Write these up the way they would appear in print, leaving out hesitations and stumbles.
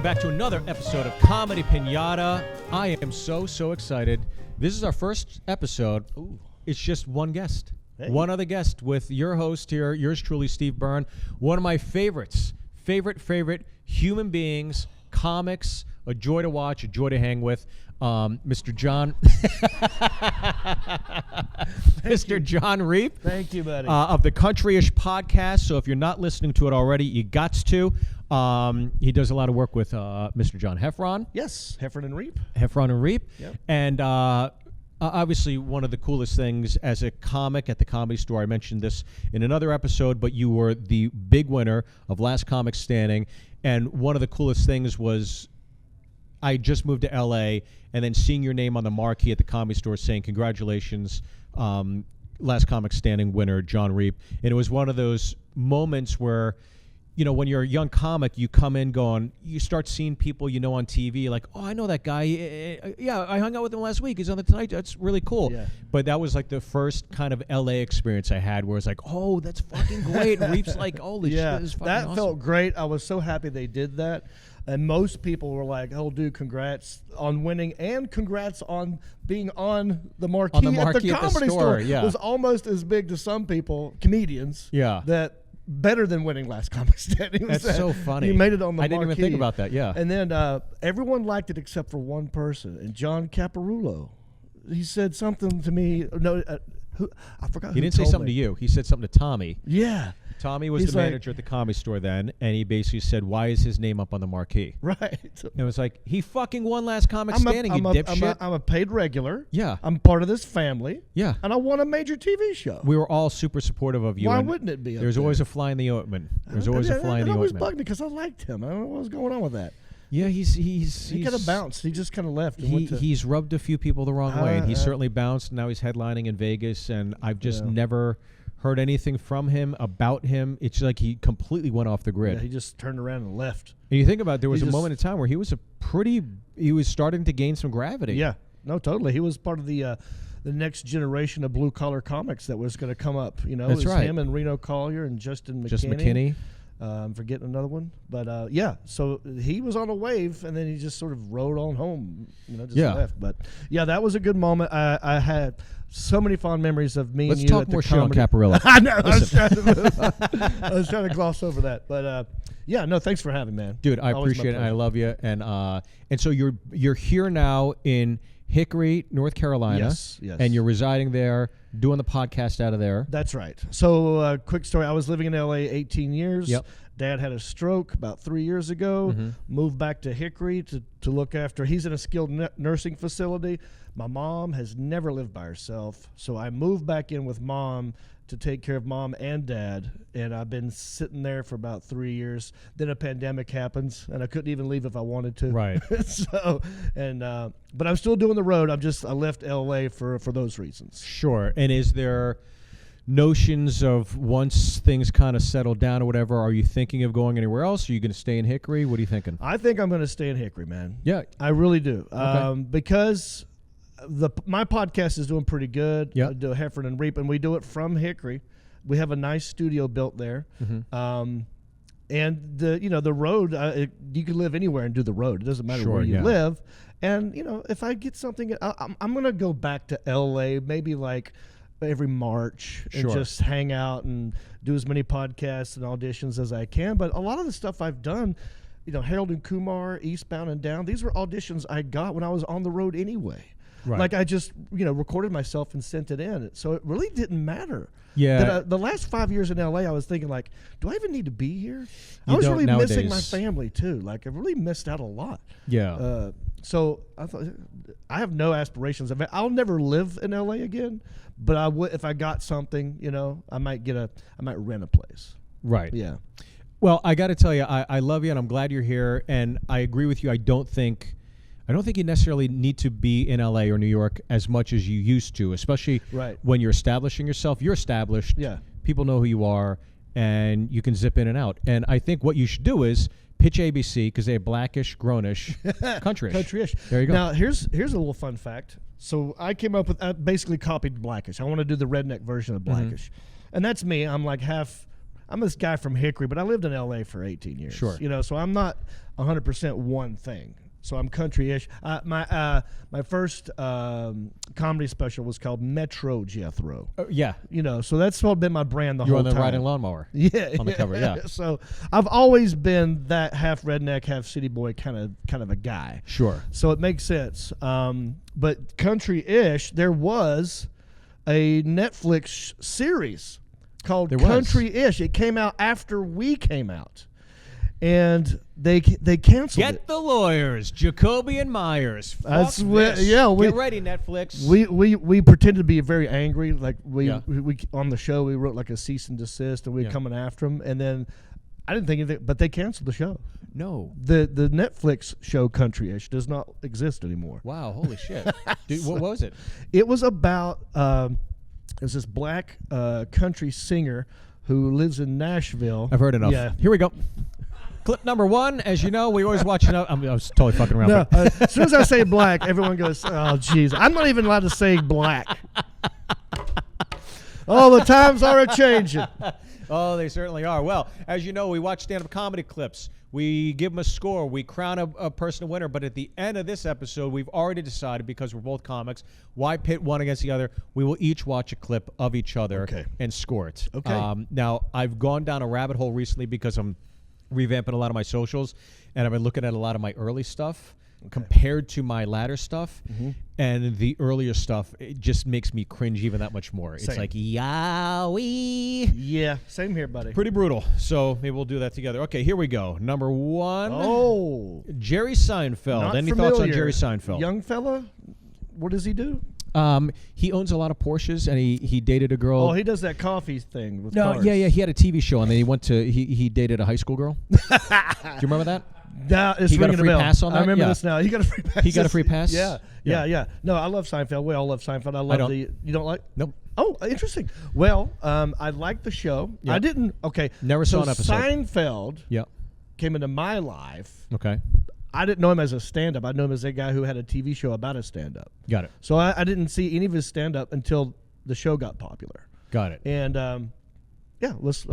back to another episode of Comedy Pinata. I am so excited. This is our first episode. Ooh. It's just one guest. Hey. One other guest with your host here, yours truly, Steve Byrne. One of my favorites, favorite human beings, comics, a joy to watch, a joy to hang with, Mr. Jon Mr. Jon Reep. Thank you, buddy. Of the Countryish podcast. So if you're not listening to it already, you got to. He does a lot of work with Mr. John Heffron. Yes, Heffron and Reep. Heffron and Reep. Yep. And obviously one of the coolest things as a comic at the Comedy Store, I mentioned this in another episode, but you were the big winner of Last Comic Standing. And one of the coolest things was I just moved to L.A. and then seeing your name on the marquee at the Comedy Store saying, congratulations, Last Comic Standing winner, Jon Reep. And it was one of those moments where, you know, when you're a young comic, you come in going, you start seeing people you know on TV, like, oh, I know that guy. Yeah, I hung out with him last week. He's on the Tonight. That's really cool. Yeah. But that was like the first kind of LA experience I had where it's like, oh, that's fucking great. And Reep's like, holy shit, this is fucking awesome. That felt great. I was so happy they did that. And most people were like, oh, dude, congrats on winning and congrats on being on the marquee, at the Comedy Store. Yeah. It was almost as big to some people, comedians, that better than winning Last Comic Standing. That's so funny. You made it on the marquee. I didn't even think about that, yeah. And then everyone liked it except for one person, and John Caparulo. He said something to me. No, I forgot. He didn't say something to you. He said something to Tommy. Yeah. Tommy was the manager at the Comedy Store then, and he basically said, why is his name up on the marquee? Right. And it was like, he fucking won Last Comic Standing, you dipshit. I'm a paid regular. Yeah. I'm part of this family. Yeah. And I won a major TV show. We were all super supportive of you. Why wouldn't it be? There's always a fly in the ointment. There's always a fly in the ointment. It always bugged me because I liked him. I don't know what was going on with that. Yeah, he kind of bounced. He just kind of left. And he's rubbed a few people the wrong way, and he certainly bounced. Now he's headlining in Vegas, and I've just never heard anything from him, about him. It's like he completely went off the grid. Yeah, he just turned around and left. And you think about it, there was a moment in time where he was starting to gain some gravity. Yeah, no, totally. He was part of the next generation of blue collar comics that was going to come up. You know, that's right. Him and Reno Collier and Justin McKinney. Justin McKinney. I'm forgetting another one, but yeah. So he was on a wave, and then he just sort of rode on home. You know, just left. But yeah, that was a good moment. I had so many fond memories of me. Let's and you talk at more the shit on comedy. Caparulo. I know. I was trying to gloss over that, but yeah. No, thanks for having me, man. Dude, I appreciate it. And I love you. And so you're here now in Hickory, North Carolina. Yes. And you're residing there, doing the podcast out of there. That's right. So, quick story. I was living in L.A. 18 years. Yep. Dad had a stroke about 3 years ago. Moved back to Hickory to look after. He's in a skilled nursing facility. My mom has never lived by herself, so I moved back in with Mom to take care of Mom and Dad, and I've been sitting there for about 3 years. Then a pandemic happens, and I couldn't even leave if I wanted to. Right. But I'm still doing the road. I left L.A. for those reasons. Sure. And is there notions of once things kind of settle down or whatever, are you thinking of going anywhere else? Are you going to stay in Hickory? What are you thinking? I think I'm going to stay in Hickory, man. Yeah. I really do. Okay. Because my podcast is doing pretty good. Yeah. I do Heffron and Reep, and we do it from Hickory. We have a nice studio built there. And the road, you can live anywhere and do the road. It doesn't matter where you live. And, if I get something, I'm going to go back to L.A. maybe like every March and just hang out and do as many podcasts and auditions as I can. But a lot of the stuff I've done, Harold and Kumar, Eastbound and Down, these were auditions I got when I was on the road anyway. Right. Like I just, recorded myself and sent it in. So it really didn't matter. Yeah. The last 5 years in LA, I was thinking like, do I even need to be here? I was really missing my family too. Like I really missed out a lot. Yeah. So I thought I have no aspirations of it. I'll never live in LA again, but I would if I got something, I might rent a place. Right. Yeah. Well, I got to tell you, I love you, and I'm glad you're here. And I agree with you. I don't think you necessarily need to be in LA or New York as much as you used to, especially when you're establishing yourself. You're established. Yeah. People know who you are, and you can zip in and out. And I think what you should do is pitch ABC because they have Blackish, Grownish, Countryish. Countryish. There you go. Now, here's a little fun fact. So I came up with, I basically copied Blackish. I want to do the redneck version of Blackish. And that's me. I'm like half I'm this guy from Hickory, but I lived in L.A. for 18 years. Sure. So I'm not 100% one thing. So I'm country-ish. My first comedy special was called Metro Jethro. Yeah. So that's sort of been my brand the whole time. You're on the riding lawnmower. Yeah. On the cover, yeah. So I've always been that half redneck, half city boy kind of a guy. Sure. So it makes sense. But country-ish, there was a Netflix series called Country-ish. It came out after we came out. And they canceled it. Get the lawyers, Jacoby and Myers. Fuck this. Get ready, Netflix. We pretended to be very angry. Like we on the show, we wrote like a cease and desist, and we were coming after them. And then I didn't think anything, but they canceled the show. No. The Netflix show Country-ish does not exist anymore. Wow, holy shit. Dude, what was it? It was about it was this black country singer who lives in Nashville. I've heard enough. Yeah. Here we go. Clip number 1, as you know, we always watch it. I was totally fucking around. No, as soon as I say black, everyone goes, "Oh, jeez." I'm not even allowed to say black. Oh, the times are a-changing. Oh, they certainly are. Well, as you know, we watch stand-up comedy clips. We give them a score. We crown a person a winner. But at the end of this episode, we've already decided, because we're both comics, why pit one against the other? We will each watch a clip of each other and score it. Okay. Now, I've gone down a rabbit hole recently because I'm revamping a lot of my socials, and I've been looking at a lot of my early stuff compared to my latter stuff, and the earlier stuff, it just makes me cringe even that much more. It's like, yowie. Yeah, same here, buddy. Pretty brutal. So maybe we'll do that together. Okay, here we go. Number 1. Oh. Jerry Seinfeld. Not Any familiar. thoughts on Jerry Seinfeld? Young fella? What does he do? He owns a lot of Porsches, and he dated a girl. Oh, he does that coffee thing with cars. Yeah. He had a TV show, and then he dated a high school girl. Do you remember that? No, it's he got a ringing free bell. pass on that? I remember this now. He got a free pass. He got a free pass? Yeah. No, I love Seinfeld. We all love Seinfeld. I don't. You don't like? Nope. Oh, interesting. Well, I liked the show. Yep. I didn't. Okay. Never saw an episode. Seinfeld Yep. came into my life. Okay. I didn't know him as a stand-up. I knew him as a guy who had a TV show about a stand-up. Got it. So I didn't see any of his stand-up until the show got popular. Got it. And let's.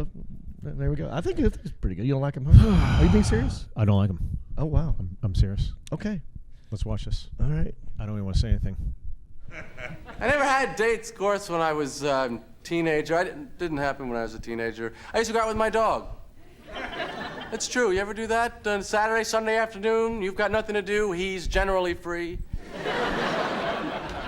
There we go. I think it's pretty good. You don't like him, huh? Are you being serious? I don't like him. Oh wow. I'm serious. Okay. Let's watch this. All right. I don't even want to say anything. I never had dates, of course, when I was a teenager. Didn't happen when I was a teenager. I used to go out with my dog. It's true. You ever do that on Saturday, Sunday afternoon? You've got nothing to do. He's generally free.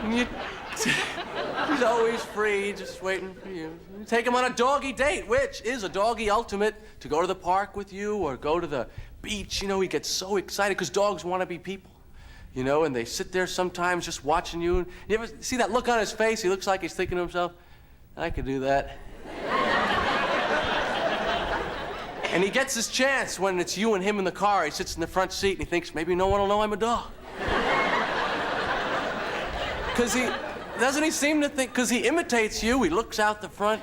He's always free, just waiting for you. You take him on a doggy date, which is a doggy ultimate, to go to the park with you or go to the beach. He gets so excited because dogs want to be people. And they sit there sometimes just watching you. You ever see that look on his face? He looks like he's thinking to himself, I could do that. And he gets his chance when it's you and him in the car. He sits in the front seat and he thinks, maybe no one will know I'm a dog. Because doesn't he seem to think, because he imitates you, he looks out the front,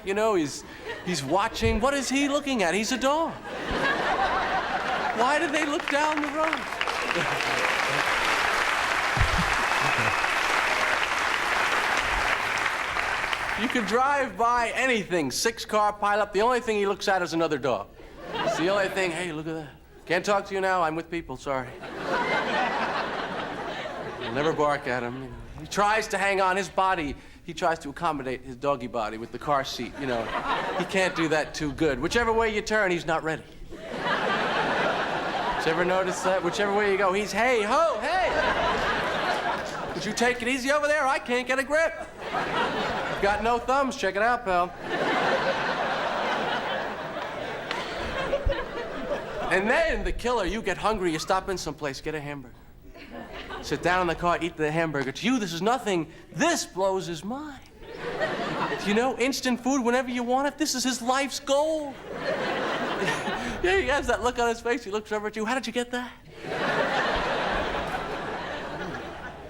he's watching. What is he looking at? He's a dog. Why did they look down the road? You could drive by anything, 6-car pileup, the only thing he looks at is another dog. It's the only thing, hey, look at that. Can't talk to you now, I'm with people, sorry. You'll never bark at him. He tries to hang on his body. He tries to accommodate his doggy body with the car seat, He can't do that too good. Whichever way you turn, he's not ready. Did you ever notice that? Whichever way you go, he's, hey, ho, hey! Would you take it easy over there? I can't get a grip. I've got no thumbs. Check it out, pal. And then the killer, you get hungry, you stop in someplace, get a hamburger. Sit down in the car, eat the hamburger. To you, this is nothing. This blows his mind. Instant food whenever you want it. This is his life's goal. Yeah, he has that look on his face. He looks over at you. How did you get that?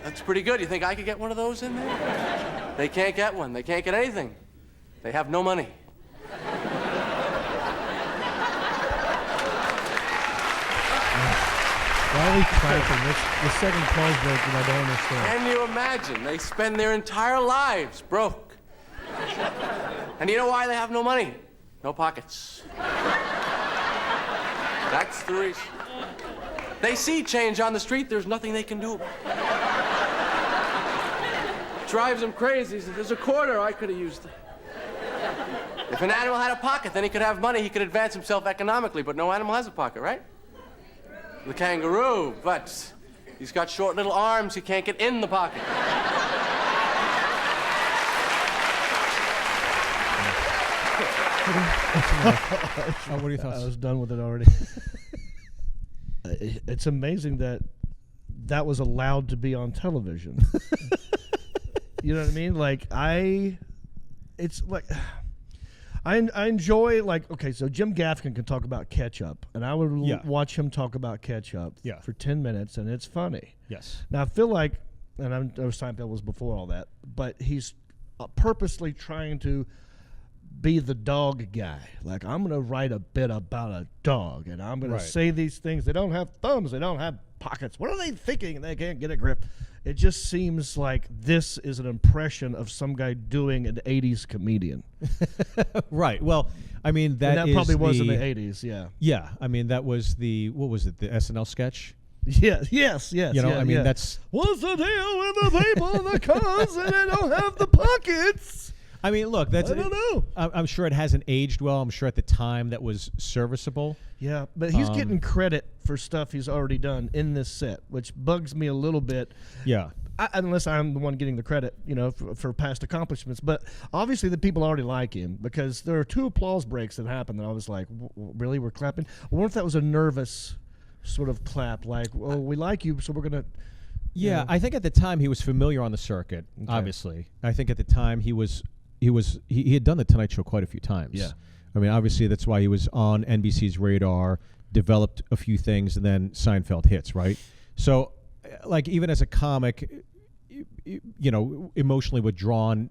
That's pretty good. You think I could get one of those in there? They can't get one. They can't get anything. They have no money. Why are we cranking this? The second pause break, and I don't understand. Can you imagine? They spend their entire lives broke. And you know why they have no money? No pockets. That's the reason. They see change on the street, there's nothing they can do about it. Drives them crazy. He says, there's a quarter, I could have used it. If an animal had a pocket, then he could have money, he could advance himself economically, but no animal has a pocket, right? The kangaroo, but he's got short little arms, he can't get in the pocket. What are your thoughts? I was done with it already. It's amazing that was allowed to be on television. You know what I mean? Like it's like I enjoy, like, okay, so Jim Gaffigan can talk about ketchup, and I would watch him talk about ketchup for 10 minutes, and it's funny. Yes. Now I feel like, and I know Seinfeld was before all that, but he's purposely trying to be the dog guy. Like, I'm going to write a bit about a dog, and I'm going to say these things. They don't have thumbs. They don't have pockets. What are they thinking? They can't get a grip. It just seems like this is an impression of some guy doing an 80s comedian. Right. Well, I mean, that probably was in the 80s, yeah. Yeah. I mean, that was what was it, the SNL sketch? Yeah, yes. You know, I mean, that's... What's the deal with the people in the cars and they don't have the pockets? I mean, look, that's... I don't know. I'm sure it hasn't aged well. I'm sure at the time that was serviceable. Yeah, but he's getting credit for stuff he's already done in this set, which bugs me a little bit. Yeah. Unless I'm the one getting the credit, you know, for past accomplishments. But obviously the people already like him, because there are 2 applause breaks that happened, and I was like, really, we're clapping? I wonder if that was a nervous sort of clap, like, oh, we like you, so we're going to... Yeah, I think at the time he was familiar on the circuit, obviously. I think at the time he had done the Tonight Show quite a few times. Yeah. I mean, obviously that's why he was on NBC's radar, developed a few things, and then Seinfeld hits, right? So, like, even as a comic, you know, emotionally withdrawn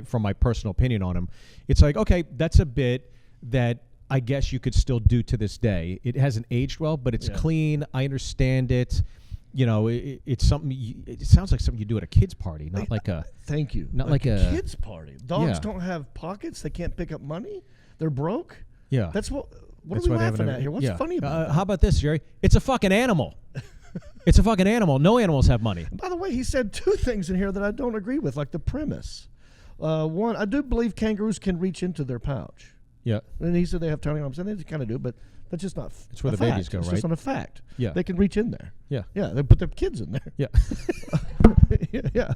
from my personal opinion on him, it's like, okay, that's a bit that I guess you could still do to this day. It hasn't aged well, but it's clean. I understand it. You know, it's something. It sounds like something you do at a kid's party, not like a. Thank you. Not like a kid's party. Dogs don't have pockets. They can't pick up money. They're broke. Yeah. That's what are we laughing at here? What's funny about that? How about this, Jerry? It's a fucking animal. It's a fucking animal. No animals have money. By the way, he said 2 things in here that I don't agree with, like the premise. One, I do believe kangaroos can reach into their pouch. Yeah. And he said they have tiny arms, and they kind of do, but that's just not. It's where the fact. babies go, it's right? It's just not a fact. Yeah. They can reach in there. Yeah. Yeah. They put their kids in there. Yeah. Yeah.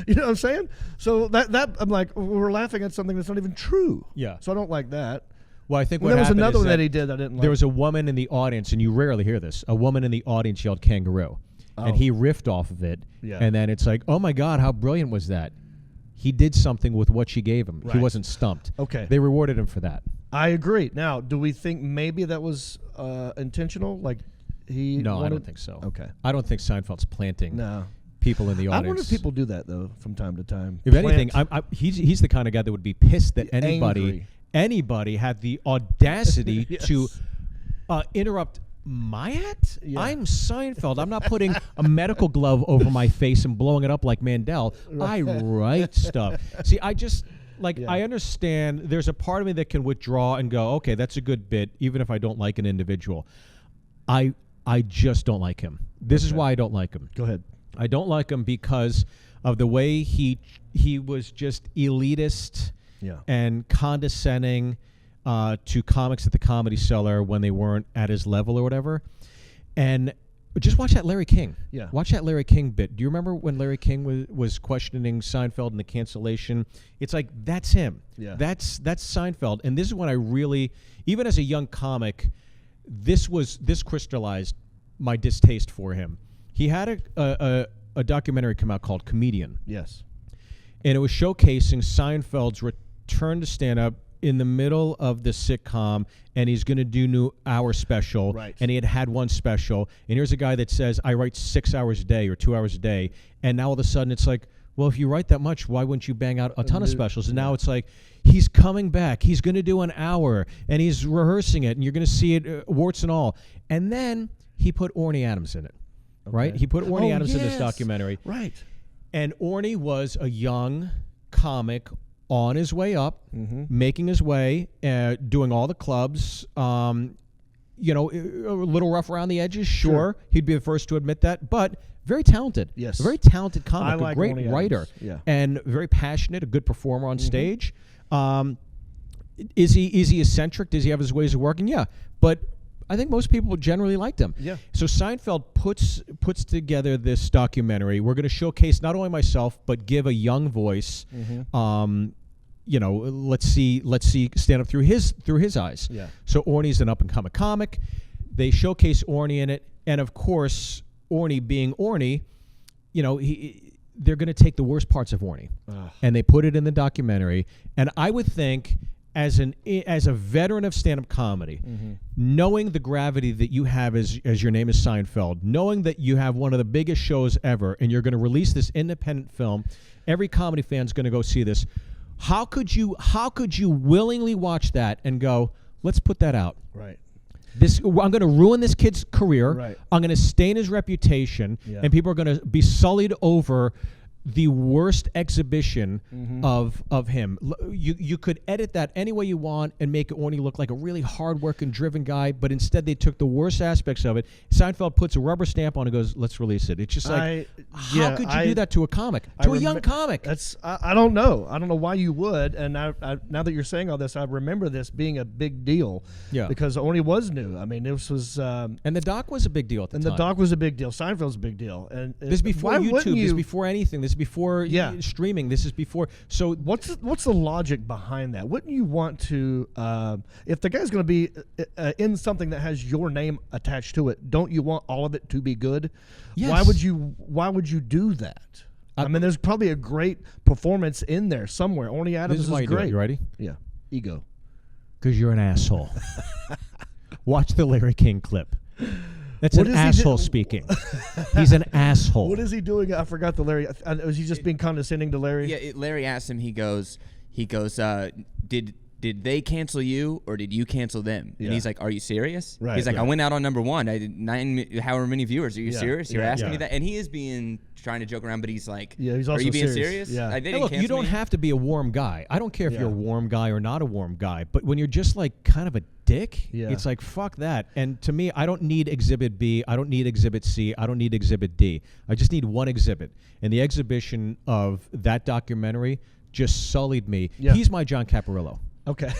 You know what I'm saying? So that I'm like, we're laughing at something that's not even true. Yeah. So I don't like that. Well, I think there was another one that he did I didn't like. There was a woman in the audience, and you rarely hear this. A woman in the audience yelled kangaroo, and he riffed off of it. Yeah. And then it's like, oh my God, how brilliant was that? He did something with what she gave him. Right. He wasn't stumped. Okay. They rewarded him for that. I agree. Now, do we think maybe that was intentional? Like he? No, I don't think so. Okay. I don't think Seinfeld's planting No. people in the audience. I wonder if people do that though from time to time. If anything, he's the kind of guy that would be pissed that anybody had the audacity to interrupt my act. Yeah. I'm Seinfeld. I'm not putting a medical glove over my face and blowing it up like Mandel. I write stuff. See, I understand there's a part of me that can withdraw and go, okay, that's a good bit, even if I don't like an individual. I just don't like him. This is why I don't like him. Go ahead. I don't like him because of the way he was just elitist and condescending to comics at the Comedy Cellar when they weren't at his level or whatever. And just watch that Larry King. Yeah. Watch that Larry King bit. Do you remember when Larry King was questioning Seinfeld and the cancellation? It's like, that's him. Yeah. That's Seinfeld. And this is when I really, even as a young comic, this crystallized my distaste for him. He had a documentary come out called Comedian. Yes. And it was showcasing Seinfeld's return to stand-up in the middle of the sitcom, and he's going to do new hour special. Right. And he had one special. And here's a guy that says, I write 6 hours a day or 2 hours a day. And now all of a sudden it's like, well, if you write that much, why wouldn't you bang out a ton of specials? And now it's like, he's coming back. He's going to do an hour, and he's rehearsing it, and you're going to see it, warts and all. And then he put Orny Adams in it. Okay. Right? He put Orny Adams in this documentary. Right. And Orny was a young comic on his way up, making his way, doing all the clubs. You know, a little rough around the edges, sure. He'd be the first to admit that, but very talented. Yes. A very talented comic, like a great writer, and very passionate, a good performer on stage. Is he eccentric? Does he have his ways of working? Yeah, but I think most people generally liked him. Yeah. So Seinfeld puts together this documentary. We're going to showcase not only myself, but give a young voice. You know, let's see stand up through his eyes. Yeah. So Orny's an up and coming comic. They showcase Orny in it, and of course, Orny being Orny, you know, they're going to take the worst parts of Orny, and they put it in the documentary. And I would think, as a veteran of stand-up comedy, knowing the gravity that you have as your name is Seinfeld, knowing that you have one of the biggest shows ever, and you're going to release this independent film, every comedy fan's going to go see this. How could you willingly watch that and go, let's put that out? Right. I'm going to ruin this kid's career. Right. I'm going to stain his reputation, and people are going to be sullied over the worst exhibition of him. You could edit that any way you want and make Orny look like a really hard-working, driven guy, but instead they took the worst aspects of it. Seinfeld puts a rubber stamp on it and goes, let's release it. It's just like, how could you do that to a comic? To a young comic? I don't know. I don't know why you would. And now that you're saying all this, I remember this being a big deal. Yeah. Because Orny was new. I mean, this was... and the doc was a big deal at the time. And the doc was a big deal. Seinfeld's a big deal. And this is before YouTube. This is before anything. This is before streaming. This is before. So what's the logic behind that? Wouldn't you want to, if the guy's going to be in something that has your name attached to it, don't you want all of it to be good? Yes. Why would you do that? I mean, there's probably a great performance in there somewhere. Orny Adams this is why you great. Do it. You ready? Yeah. Ego. Because you're an asshole. Watch the Larry King clip. That's an asshole speaking. He's an asshole. What is he doing? I forgot the Larry. Was he just being condescending to Larry? Yeah, Larry asked him, he goes, did they cancel you or did you cancel them? Yeah. And he's like, are you serious? Right. He's like, I went out on #1. I did however many viewers. Are you serious? You're asking me that? And he is trying to joke around, but he's like, he's also are you being serious? serious? Yeah. Hey, look, you don't have to be a warm guy. I don't care if you're a warm guy or not a warm guy, but when you're just like kind of a dick, it's like, fuck that. And to me, I don't need Exhibit B. I don't need Exhibit C. I don't need Exhibit D. I just need one exhibit. And the exhibition of that documentary just sullied me. Yeah. He's my John Caparillo. Okay.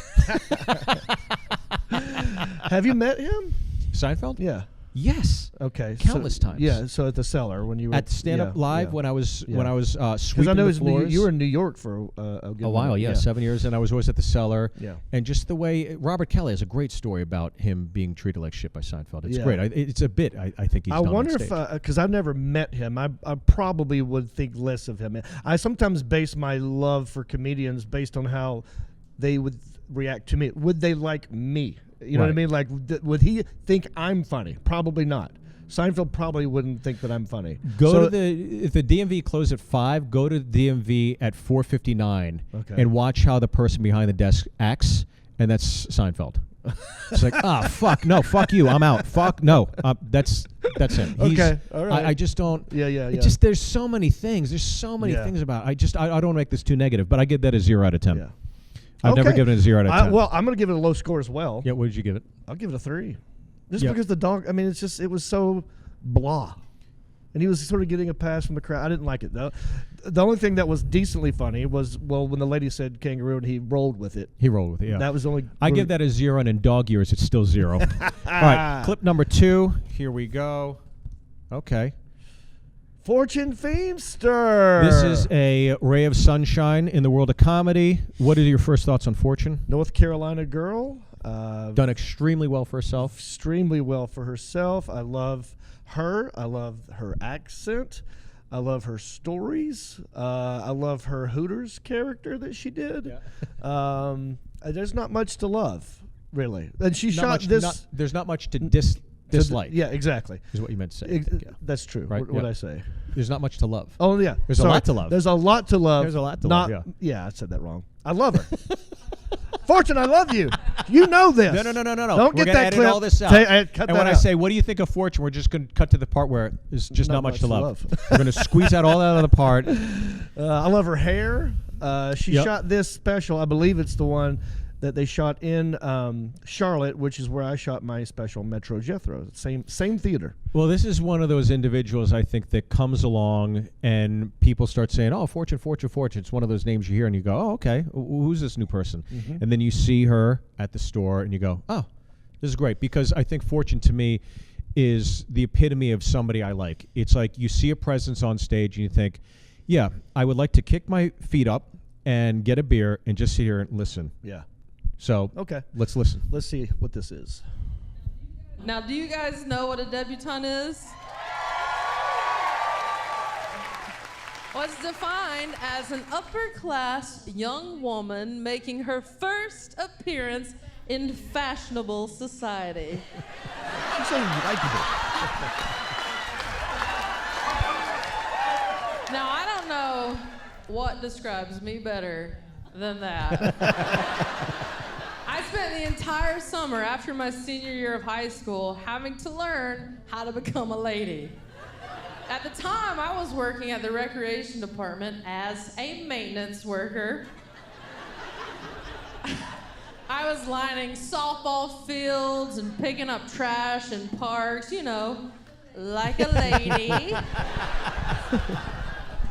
Have you met him? Seinfeld? Yeah. Yes. Okay. Countless times. Yeah. So at the Cellar when you were at Stand Up Live when I was sweeping I know the floors. you were in New York for a good while. Yeah, 7 years, and I was always at the Cellar. Yeah. And just the way Robert Kelly has a great story about him being treated like shit by Seinfeld. It's great. It's a bit. I think he's. I wonder if because I've never met him, I probably would think less of him. I sometimes base my love for comedians based on how they would react to me. Would they like me? You know what I mean? Like, would he think I'm funny? Probably not. Seinfeld probably wouldn't think that I'm funny. If the DMV closed at 5, go to DMV at 4:59 and watch how the person behind the desk acts, and that's Seinfeld. It's like, fuck, no, fuck you, I'm out. Fuck, no, that's him. Okay, all right. I just don't. Yeah. It just there's so many things. There's so many things about it. I don't make this too negative, but I give that a 0 out of 10. Yeah. I've never given it a 0 out of 10. Well, I'm going to give it a low score as well. Yeah, what did you give it? I'll give it a 3. Just because the dog, I mean, it was so blah. And he was sort of getting a pass from the crowd. I didn't like it, though. The only thing that was decently funny was, when the lady said kangaroo and he rolled with it. He rolled with it, yeah. That was the only... I give that a 0, and in dog years, it's still 0. All right, clip number 2. Here we go. Okay. Fortune Feimster. This is a ray of sunshine in the world of comedy. What are your first thoughts on Fortune? North Carolina girl. Done extremely well for herself. Extremely well for herself. I love her. I love her accent. I love her stories. I love her Hooters character that she did. Yeah. There's not much to love, really. And she shot this. There's not much to dislike. Yeah, exactly. Is what you meant to say. That's true. Right? What I say? There's not much to love. Oh, yeah. There's a lot to love. There's a lot to love. There's a lot to love, yeah. Yeah, I said that wrong. I love her. Fortune, I love you. You know this. No. Don't we're get that edit clip. all this out. Cut and when that I out. say, what do you think of Fortune, we're just going to cut to the part where there's just not much to love. love. We're going to squeeze out all that other part. I love her hair. She shot this special. I believe it's the one that they shot in Charlotte, which is where I shot my special, Metro Jethro. Same theater. Well, this is one of those individuals, I think, that comes along and people start saying, oh, Fortune, Fortune, Fortune. It's one of those names you hear and you go, oh, okay, who's this new person? Mm-hmm. And then you see her at the store and you go, oh, this is great. Because I think Fortune, to me, is the epitome of somebody I like. It's like you see a presence on stage and you think, yeah, I would like to kick my feet up and get a beer and just sit here and listen. Yeah. So, okay, let's listen. Let's see what this is. Now, do you guys know what a debutante is? Well, it's defined as an upper-class young woman making her first appearance in fashionable society. She's so likable. Now, I don't know what describes me better than that. I spent the entire summer after my senior year of high school having to learn how to become a lady. At the time, I was working at the recreation department as a maintenance worker. I was lining softball fields and picking up trash in parks, you know, like a lady.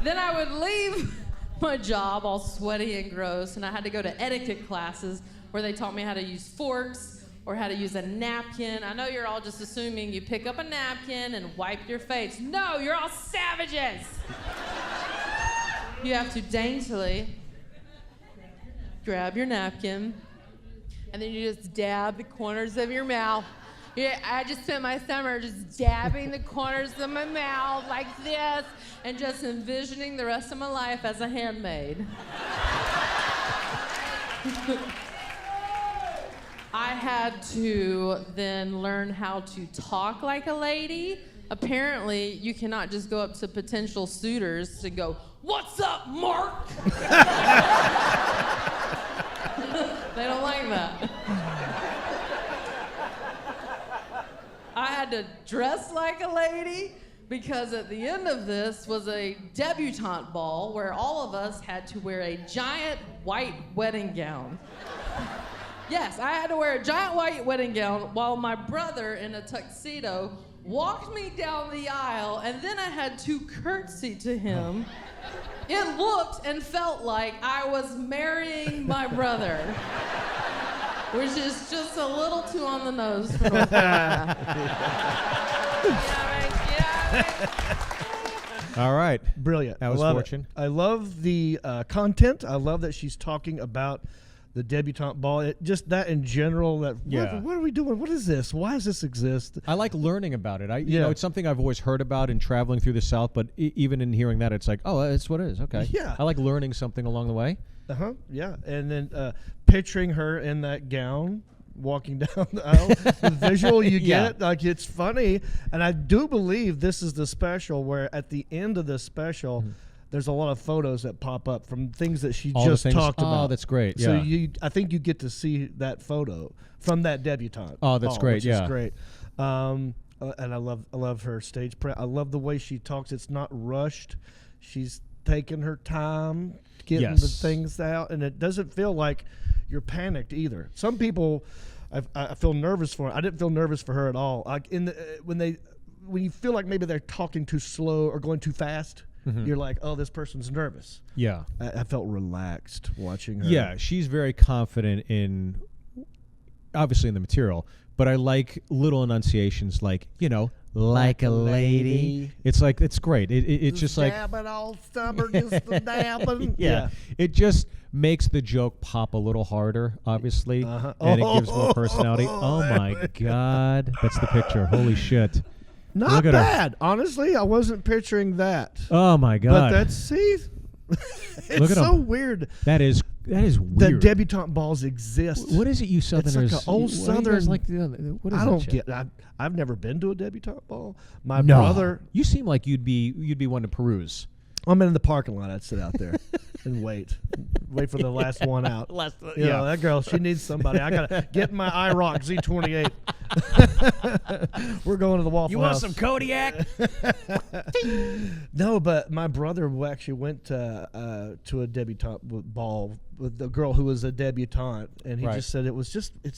Then I would leave my job all sweaty and gross, and I had to go to etiquette classes where they taught me how to use forks or how to use a napkin. I know you're all just assuming you pick up a napkin and wipe your face. No, you're all savages. You have to daintily grab your napkin, and then you just dab the corners of your mouth. Yeah, I just spent my summer just dabbing the corners of my mouth like this and just envisioning the rest of my life as a handmaid. I had to then learn how to talk like a lady. Apparently, you cannot just go up to potential suitors and go, "What's up, Mark?" They don't like that. I had to dress like a lady because at the end of this was a debutante ball where all of us had to wear a giant white wedding gown. Yes, I had to wear a giant white wedding gown while my brother in a tuxedo walked me down the aisle, and then I had to curtsy to him. It looked and felt like I was marrying my brother, which is just a little too on the nose for North Carolina. All right. Brilliant. That was Fortune. I love the content. I love that she's talking about the debutante ball. Just that in general. What are we doing? What is this? Why does this exist? I like learning about it. You know, it's something I've always heard about in traveling through the South, but even in hearing that, it's like, oh, that's what it is. Okay. Yeah. I like learning something along the way. Uh-huh. Yeah. And then picturing her in that gown walking down the aisle, the visual you get, like, it's funny. And I do believe this is the special where at the end of the special, there's a lot of photos that pop up from things that she just talked about. Oh, that's great. Yeah. So I think you get to see that photo from that debutante. Oh, that's great. Which is great. And I love her stage prep. I love the way she talks. It's not rushed. She's taking her time getting the things out, and it doesn't feel like you're panicked either. Some people, I feel nervous for. I didn't feel nervous for her at all. Like when you feel like maybe they're talking too slow or going too fast. You're like, oh, this person's nervous. Yeah. I felt relaxed watching her. Yeah, she's very confident in, obviously in the material, but I like little enunciations like, you know, like a lady. It's like, it's great. It's just like. Dabbing all stubborn, just the dabbing. Yeah. It just makes the joke pop a little harder, obviously, and it gives more personality. Oh my God. That's the picture. Holy shit. Not bad. Honestly, I wasn't picturing that. Oh my God! But it's so weird. That is weird. That debutante balls exist. What is it, you Southerners? It's like an old Southern. What is I don't get. I've never been to a debutante ball. My brother. You seem like you'd be one to peruse. I'm in the parking lot. I'd sit out there. and wait for the last one out. You yeah. know, that girl, she needs somebody. I gotta get in my IROC Z28. We're going to the Waffle You want House. some Kodiak? No, but my brother actually went to a debutante ball with the girl who was a debutante, and he just said it's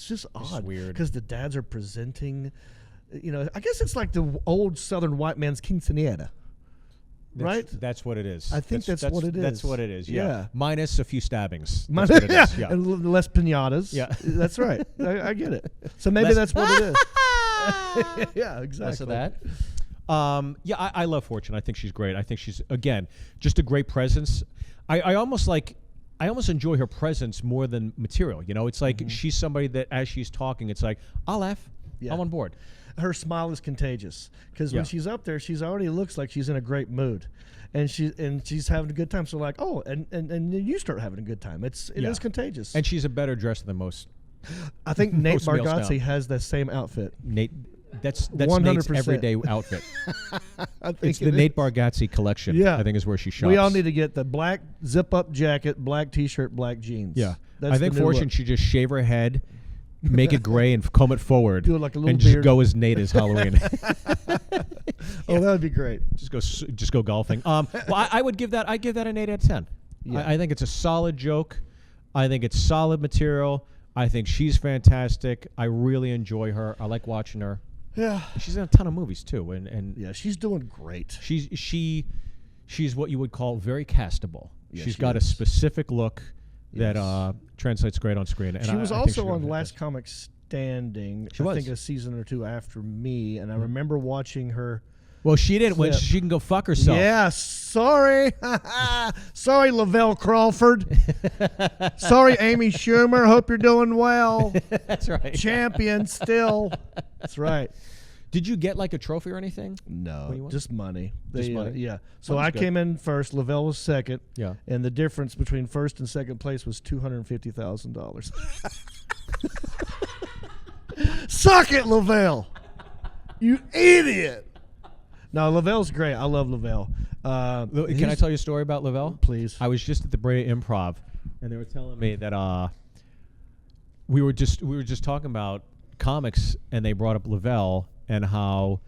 just odd, weird because the dads are presenting. You know, I guess it's like the old Southern white man's quinceañera. Right? That's what it is. I think that's what it is. That's what it is, yeah. Yeah. Minus a few stabbings. That's what it is, yeah. And less pinatas. Yeah. That's right. I get it. So maybe that's what it is. Yeah, exactly. Less of that. Yeah, I love Fortune. I think she's great. I think she's, again, just a great presence. I almost enjoy her presence more than material. You know, it's like she's somebody that as she's talking, it's like, I'll laugh. Yeah. I'm on board. Her smile is contagious, because when she's up there, she's already looks like she's in a great mood, and she's having a good time. So like, and you start having a good time. It is contagious. And she's a better dresser than most. I think Nate males Bargatze now. has the same outfit. Nate, that's 100%. Nate's everyday outfit. I think It's the Nate Bargatze collection. Yeah. I think is where she shops. We all need to get the black zip-up jacket, black T-shirt, black jeans. Yeah, That's I think the new Fortune look. should just shave her head, make it gray, and comb it forward. Do it like a little and just beard. go as Nate as Halloween. Oh, that would be great. just go golfing. Well, I would give that. I give that an 8 out of 10. Yeah. I think it's a solid joke. I think it's solid material. I think she's fantastic. I really enjoy her. I like watching her. Yeah. She's in a ton of movies too, and Yeah, she's doing great. she's what you would call very castable. Yeah, she's she got a is. specific look that Yes. Translates great on screen. And She was I think also she's on really Last fantastic. Comic Standing. She I was. think a season or two after me, and I remember watching her. Well, she didn't win. clip. She can go fuck herself. Yeah, sorry. Sorry, Lavelle Crawford. Sorry, Amy Schumer. Hope you're doing well. That's right. Champion still. That's right. Did you get like a trophy or anything? No, What do you want? just money. Just money? Yeah. So Money's I good. came in first. Lavelle was second. Yeah. And the difference between first and second place was $250,000. Suck it, Lavelle. You idiot. No, Lavelle's great. I love Lavelle. Can I tell you a story about Lavelle? Please. I was just at the Brea Improv, and they were telling me that we were just talking about comics, and they brought up Lavelle and how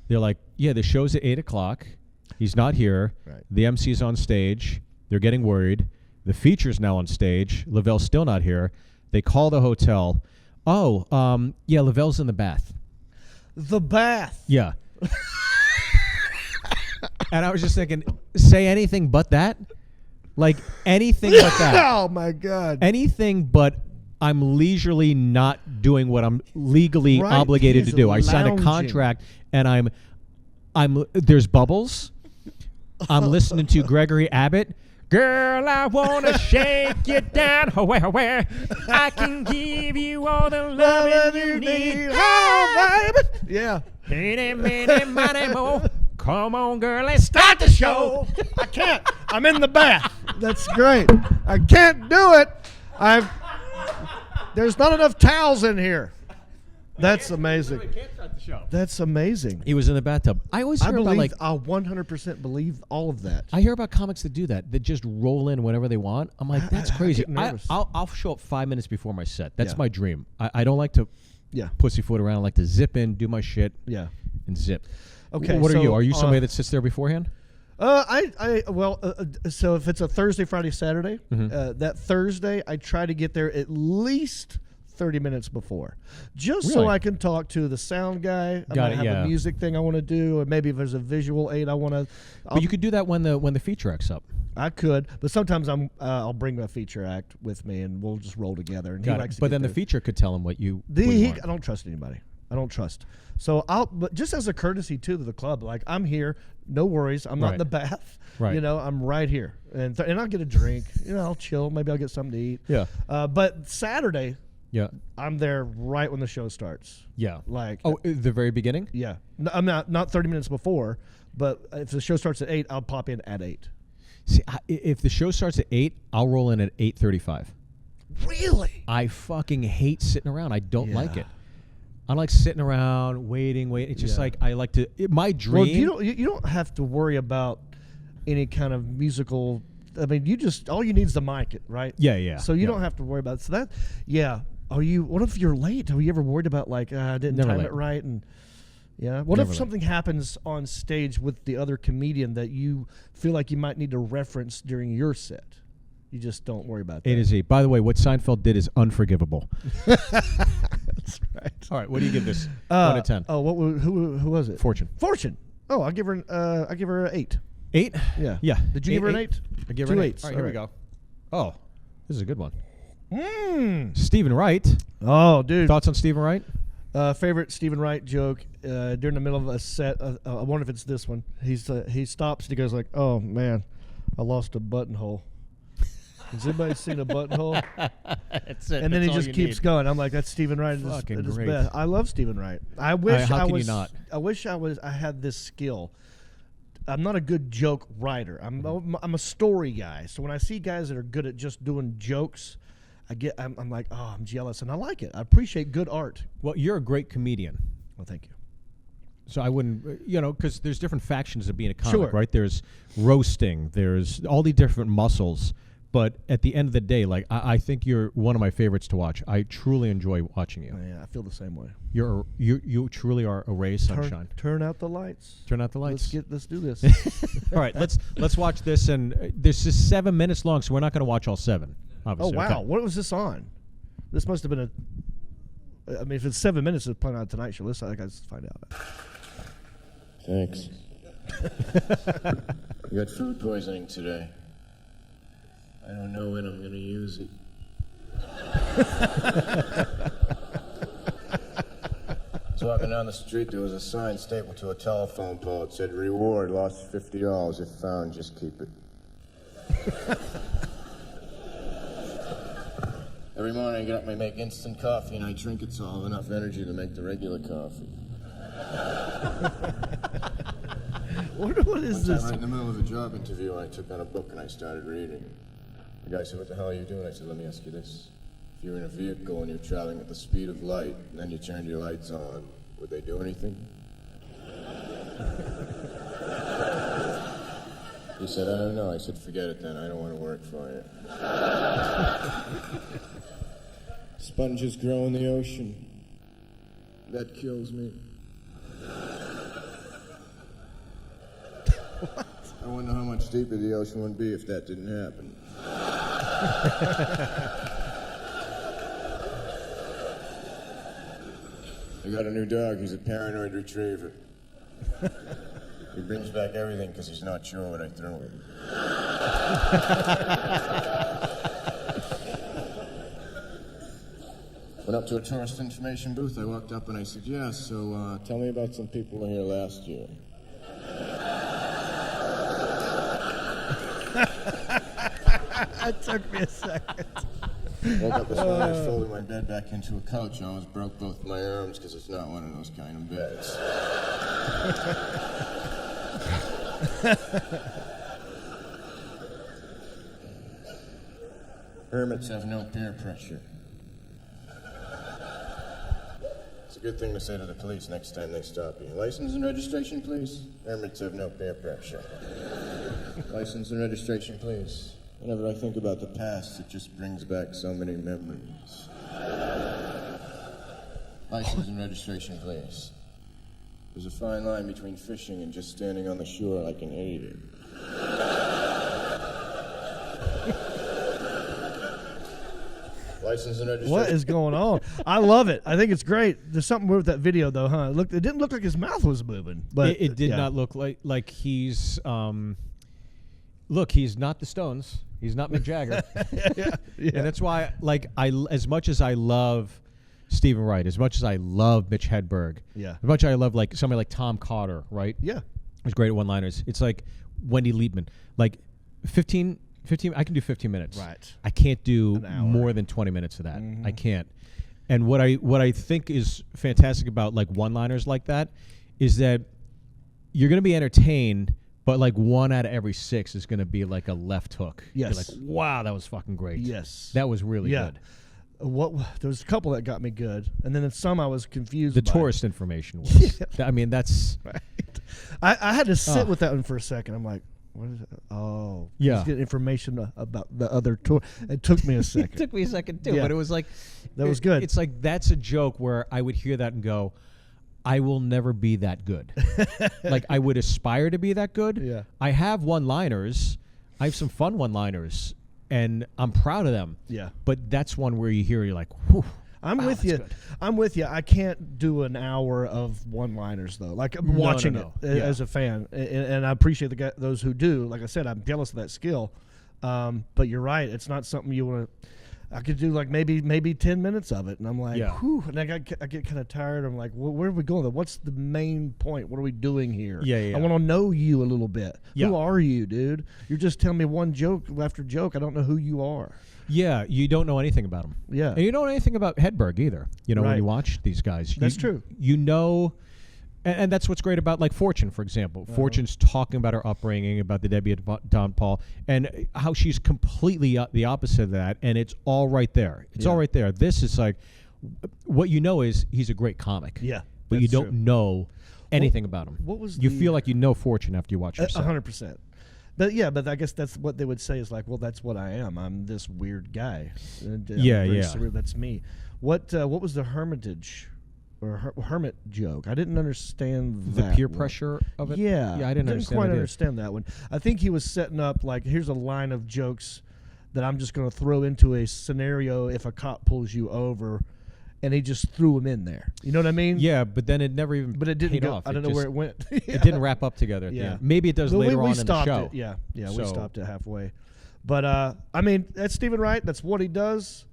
they're like, yeah, the show's at 8:00. He's not here. Right. The MC's on stage. They're getting worried. The feature's now on stage. Lavelle's still not here. They call the hotel. Oh, yeah, Lavelle's in the bath. The bath. Yeah. And I was just thinking, say anything but that? Like anything but that. Oh, my God. Anything but I'm leisurely not doing what I'm legally Right, obligated to he's do. I signed a lounging. contract and I'm there's bubbles. I'm listening to Gregory Abbott. Girl, I want to shake you down. Where I can give you all the love you need. Oh, baby. Yeah. Many, many, many more. Come on, girl, let's start the show. I can't. I'm in the bath. That's great. I can't do it. There's not enough towels in here. That's amazing. That's amazing. He was in the bathtub. I always I hear about like I 100% believe all of that. I hear about comics that do that. That just roll in whenever they want. I'm like, that's I crazy. get nervous. I'll show up 5 minutes before my set. That's Yeah. my dream. I don't like to Yeah. pussyfoot around. I like to zip in, do my shit, Yeah. and zip. Okay. What are so, you? Are you somebody that sits there beforehand? So if it's a Thursday, Friday, Saturday, Mm-hmm. that Thursday I try to get there at least 30 minutes before, just so Really? I can talk to the sound guy. I Got might it, have yeah. a music thing I want to do, or maybe if there's a visual aid I want to. But you could do that when the feature act's up. I could, but sometimes I'll bring a feature act with me and we'll just roll together. And he Got likes it. to But get then the there. feature could tell him what you want. I don't trust anybody. I don't trust. So but just as a courtesy to the club, like I'm here, no worries. I'm not Right. in the bath. Right. You know, I'm right here, and I'll get a drink. You know, I'll chill. Maybe I'll get something to eat. Yeah. But Saturday, Yeah. I'm there right when the show starts. Yeah. Like, Oh, at the very beginning? yeah. No, I'm not 30 minutes before, but if the show starts at 8, I'll pop in at 8. See, if the show starts at 8, I'll roll in at 8:35. Really? I fucking hate sitting around. I don't Yeah. like it. I like sitting around, waiting. It's just Yeah. like I like to. My dream. Well, you don't have to worry about any kind of musical I mean, you just all you need is the mic, right? Yeah. So you don't have to worry about it. So that, yeah. What if you're late? Are you ever worried about like I didn't Never time late. it right? And yeah. What Never if something happens on stage with the other comedian that you feel like you might need to reference during your set? You just don't worry about that. A to Z. By the way, what Seinfeld did is unforgivable. That's right. All right, what do you give this? 1 to 10. Oh, who was it? Fortune. Oh, I give her an 8. 8? Yeah. Yeah. Did you give her an 8? I give her 2 an 8. 8s. All right, here we go. Oh, this is a good one. Mm. Stephen Wright. Oh, dude. Thoughts on Stephen Wright? Favorite Stephen Wright joke during the middle of a set. I wonder if it's this one. He stops and he goes like, "Oh man, I lost a buttonhole." Has anybody seen a buttonhole? That's it. And then That's he all just you keeps need. going. I'm like, that's Stephen Wright. Fucking It's great. best. I love Stephen Wright. I wish how I can was. you not? I wish I had this skill. I'm not a good joke writer. I'm a story guy. So when I see guys that are good at just doing jokes, I'm like, oh, I'm jealous, and I like it. I appreciate good art. Well, you're a great comedian. Well, thank you. So I wouldn't, because there's different factions of being a comic, Sure. right? There's roasting, there's all the different muscles. But at the end of the day, like I think you're one of my favorites to watch. I truly enjoy watching you. Yeah, I feel the same way. You truly are a ray of sunshine. Turn out the lights. Turn out the lights. Let's do this. All right, let's watch this. And this is 7 minutes long, so we're not going to watch all 7. Oh Obviously. wow, Okay. what was this on? This must have been I mean, if it's 7 minutes, it's playing on Tonight Show. Let's find out. Thanks. You got food poisoning today. I don't know when I'm going to use it. I was walking down the street, there was a sign stapled to a telephone pole. It said, "Reward, lost $50. If found, just keep it." Every morning I get up and I make instant coffee and I drink it so I'll have enough energy to make the regular coffee. What is One this? time, right in the middle of a job interview, I took out a book and I started reading. The guy said, "What the hell are you doing?" I said, "Let me ask you this. If you're in a vehicle and you're traveling at the speed of light, and then you turned your lights on, would they do anything?" He said, "I don't know." I said, "Forget it then. I don't want to work for you." Sponges grow in the ocean. That kills me. I wonder how much deeper the ocean would be if that didn't happen. I got a new dog. He's a paranoid retriever. He brings back everything because he's not sure what I threw him. Went up to a tourist information booth. I walked up and I said, "Yeah, so tell me about some people who were here last year." It took me a second. Woke up this morning, I folded my bed back into a couch. I almost broke both my arms because it's not one of those kind of beds. Hermits have no peer pressure. It's a good thing to say to the police next time they stop you. "License and registration, please." Hermits have no peer pressure. "License and registration, please." Whenever I think about the past, it just brings back so many memories. "License and registration, please." There's a fine line between fishing and just standing on the shore like an idiot. "License and registration." What is going on? I love it. I think it's great. There's something with that video, though, huh? It didn't look like his mouth was moving, but It did not look like he's. Look, he's not the Stones. He's not Mick Jagger. Yeah. And that's why, as much as I love Stephen Wright, as much as I love Mitch Hedberg, Yeah. as much as I love like somebody like Tom Carter, right? Yeah. He's great at one-liners. It's like Wendy Liebman. Like 15, I can do 15 minutes. Right. I can't do An hour. more than 20 minutes of that. I can't. And what I think is fantastic about like one-liners like that is that you're going to be entertained, but like 1 out of every 6 is going to be like a left hook. Yes. You're like, wow, that was fucking great. Yes. That was really good. There was a couple that got me good, and then some I was confused The by. tourist information was. I mean, that's. Right. I had to sit with that one for a second. I'm like, What is it? Oh, Yeah. He's getting information about the other tour. It took me a second. It took me a second too, Yeah. but it was like That was good. It's like that's a joke where I would hear that and go, I will never be that good. Like I would aspire to be that good. Yeah. I have one-liners. I have some fun one-liners, and I'm proud of them. Yeah. But that's one where you hear, you're like, whew. I'm wow, with that's you. good. I'm with you. I can't do an hour of one-liners though. Like I'm watching no. it Yeah. as a fan, and I appreciate those who do. Like I said, I'm jealous of that skill. But you're right. It's not something you want to. I could do like maybe 10 minutes of it, and I'm like, Yeah. whew, and I get kind of tired. I'm like, well, where are we going? What's the main point? What are we doing here? Yeah. I want to know you a little bit. Yeah. Who are you, dude? You're just telling me one joke after joke. I don't know who you are. Yeah, you don't know anything about them. Yeah. And you don't know anything about Hedberg either. You know, when Right. you watch these guys. That's true. You know, and that's what's great about like Fortune, for example. Fortune's talking about her upbringing, about the debutante Paul, and how she's completely the opposite of that, and it's all right there. It's all right there. This is like, what you know is he's a great comic. Yeah, But you that's don't true. know anything about him. What was you the- feel like you know Fortune after you watch her set. 100%. But yeah, but I guess that's what they would say is like, well, that's what I am. I'm this weird guy. And, I'm Yeah, very yeah. surreal. That's me. What was the hermitage or hermit joke? I didn't understand The that peer one. pressure of it? Yeah, Yeah, I didn't understand quite it either. understand that one. I think he was setting up like, here's a line of jokes that I'm just going to throw into a scenario if a cop pulls you over, and he just threw him in there. You know what I mean? Yeah, but then it never even But it didn't paid go. off. I don't know just- where it went. It didn't wrap up together at the Yeah. end. Maybe it does But later we on in the stopped show. It. Yeah, we So- stopped it halfway. But I mean, that's Stephen Wright. That's what he does.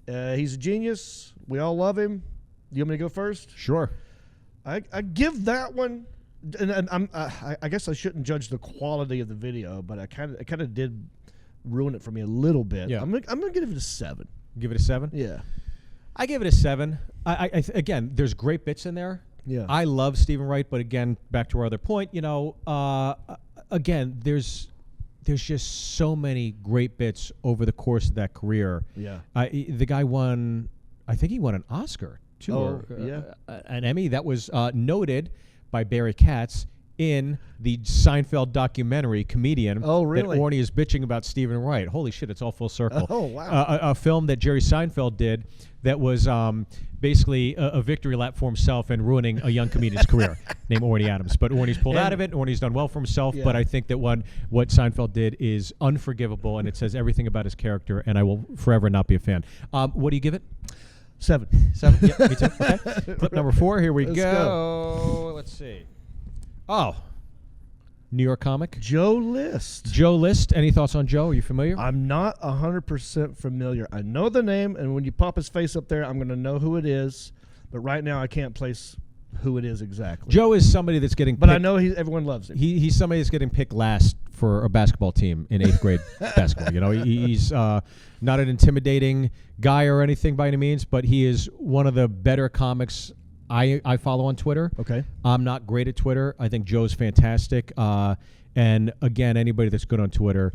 He's a genius. We all love him. You want me to go first? Sure. I give that one, and I guess I shouldn't judge the quality of the video, but it kind of did ruin it for me a little bit. Yeah. I'm gonna give it a 7. Give it a 7? Yeah. I give it a 7. Again, there's great bits in there. Yeah. I love Stephen Wright, but again, back to our other point, again, there's just so many great bits over the course of that career. Yeah. The guy won, I think he won an Oscar too, Oh, or yeah. an Emmy that was noted by Barry Katz in the Seinfeld documentary Comedian. Oh, really? That Orny is bitching about Stephen Wright. Holy shit, it's all full circle. Oh, wow. A film that Jerry Seinfeld did that was basically a victory lap for himself and ruining a young comedian's career named Orny Adams. But Orny's pulled out of it. Orny's done well for himself. Yeah. But I think that what Seinfeld did is unforgivable, and it says everything about his character, and I will forever not be a fan. What do you give it? 7. 7? Yeah, me too. Okay. Clip number 4. Here we Let's go. Let's see. Oh, New York comic. Joe List. Joe List. Any thoughts on Joe? Are you familiar? I'm not 100% familiar. I know the name, and when you pop his face up there, I'm going to know who it is. But right now, I can't place who it is exactly. Joe is somebody that's getting But picked. I know everyone loves him. He's somebody that's getting picked last for a basketball team in 8th grade basketball. You know, he's not an intimidating guy or anything by any means, but he is one of the better comics I follow on Twitter. Okay. I'm not great at Twitter. I think Joe's fantastic. And again, anybody that's good on Twitter,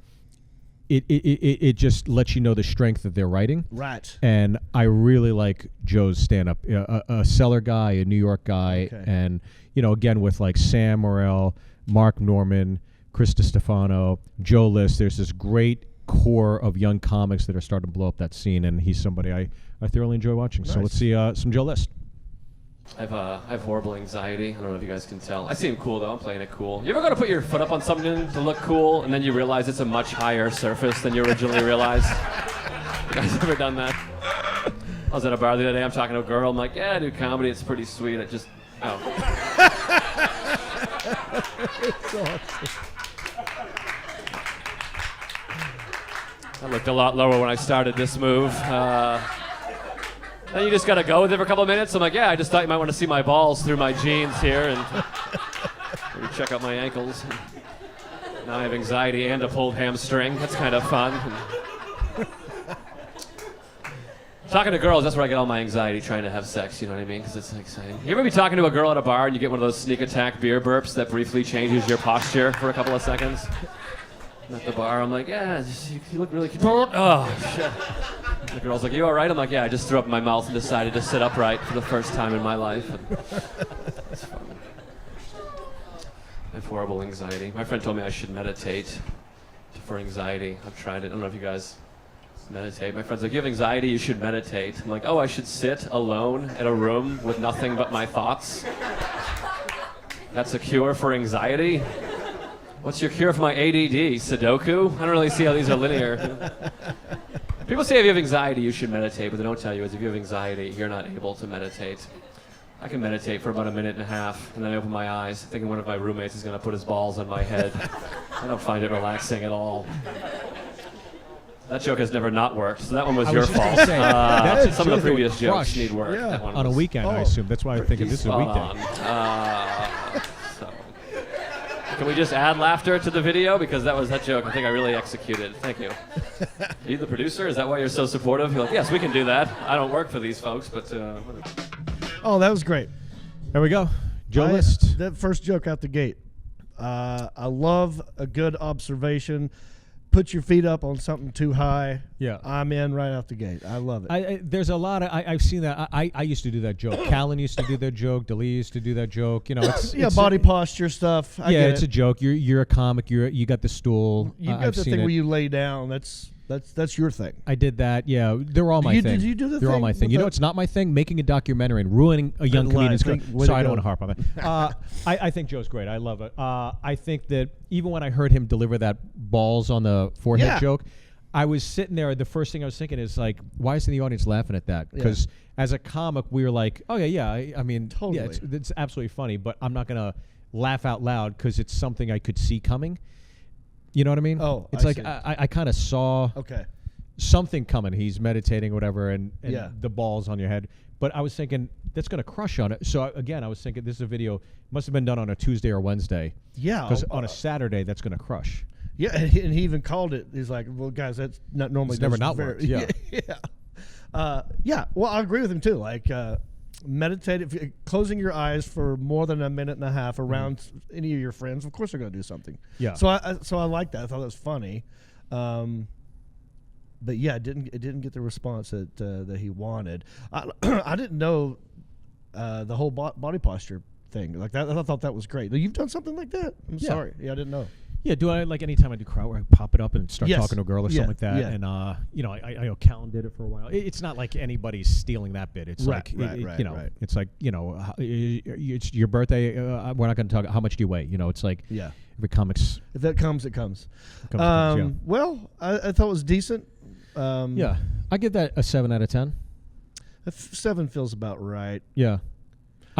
it just lets you know the strength of their writing. Right. And I really like Joe's stand-up. A Cellar guy, a New York guy, Okay. and, again, with like Sam Morrell, Mark Norman, Chris DiStefano, Joe List, there's this great core of young comics that are starting to blow up that scene, and he's somebody I thoroughly enjoy watching. So Nice. let's see some Joe List. I have horrible anxiety. I don't know if you guys can tell. I seem cool though. I'm playing it cool. You ever go to put your foot up on something to look cool, and then you realize it's a much higher surface than you originally realized? You guys ever done that? I was at a bar the other day. I'm talking to a girl. I'm like, yeah, I do comedy. It's pretty sweet. I looked a lot lower when I started this move. Then you just gotta go with it for a couple of minutes. I'm like, yeah, I just thought you might want to see my balls through my jeans here and maybe check out my ankles. Now I have anxiety and a pulled hamstring. That's kind of fun. Talking to girls, that's where I get all my anxiety trying to have sex, you know what I mean? Because it's exciting. You ever be talking to a girl at a bar and you get one of those sneak attack beer burps that briefly changes your posture for a couple of seconds? I'm at the bar, I'm like, yeah, you look really cute. Oh, shit. The girl's like, you all right? I'm like, yeah, I just threw up in my mouth and decided to sit upright for the first time in my life. It's fun. have horrible anxiety. My friend told me I should meditate for anxiety. I've tried it. I don't know if you guys meditate. My friend's like, you have anxiety, you should meditate. I'm like, oh, I should sit alone in a room with nothing but my thoughts? That's a cure for anxiety? What's your cure for my ADD? Sudoku? I don't really see how these are linear. People say if you have anxiety, you should meditate, but they don't tell you is if you have anxiety, you're not able to meditate. I can meditate for about a minute and a half, and then I open my eyes, thinking one of my roommates is going to put his balls on my head. I don't find it relaxing at all. That joke has never not worked, so that one was your fault. Some of the previous jokes need work. Yeah. That one On a weekend, I assume. That's why I'm thinking this is a weekday. So. Can we just add laughter to the video? Because that joke I think I really executed. Thank you. Are you the producer? Is that why you're so supportive? You're like, yes, we can do that. I don't work for these folks, but... Oh, that was great. There we go. Joe List. That first joke out the gate. I love a good observation. Put your feet up on something too high. Yeah. I'm in right out the gate. I love it. There's a lot of... I've seen that. I used to do that joke. Callan used to do that joke. DeLee used to do that joke. You know, it's body posture stuff. It's a joke. You're a comic. You got the stool. You got the thing where you lay down. That's your thing. I did that. Yeah, they're all my thing. Did you do the They're all my thing. You know, it's not my thing. Making a documentary and ruining a young comedian's career. So I don't want to harp on that. I think Joe's great. I love it. I think that even when I heard him deliver that balls on the forehead joke, I was sitting there. The first thing I was thinking is like, why isn't the audience laughing at that? Because as a comic, we were like, oh yeah. I mean, totally. Yeah, it's absolutely funny, but I'm not gonna laugh out loud because it's something I could see coming. You know what I mean? Oh, it's like I kind of saw something coming. He's meditating, whatever, and the ball's on your head. But I was thinking that's going to crush on it. So again, I was thinking this is a video must have been done on a Tuesday or Wednesday. Yeah, because on a Saturday that's going to crush. Yeah, and he even called it. He's like, "Well, guys, that's not normally." It's never not worked. Yeah, yeah. Well, I agree with him too. Like, meditate, closing your eyes for more than a minute and a half around any of your friends. Of course, they're going to do something. Yeah. So I like that. I thought that was funny. But yeah, it didn't get the response that he wanted. I didn't know the whole body posture thing like that. I thought that was great. You've done something like that. I'm sorry. Yeah, I didn't know. Yeah, do I like anytime I do crowd work, I pop it up and start talking to a girl or something like that? Yeah. And you know, I know Callan did it for a while. It's not like anybody's stealing that bit. It's right. It's like, you know, it's your birthday. We're not going to talk. How much do you weigh? You know, it's like every comic's. If that comes, it comes. Well, I thought it was decent. Yeah, I give that a 7 out of 10. 7 feels about right. Yeah.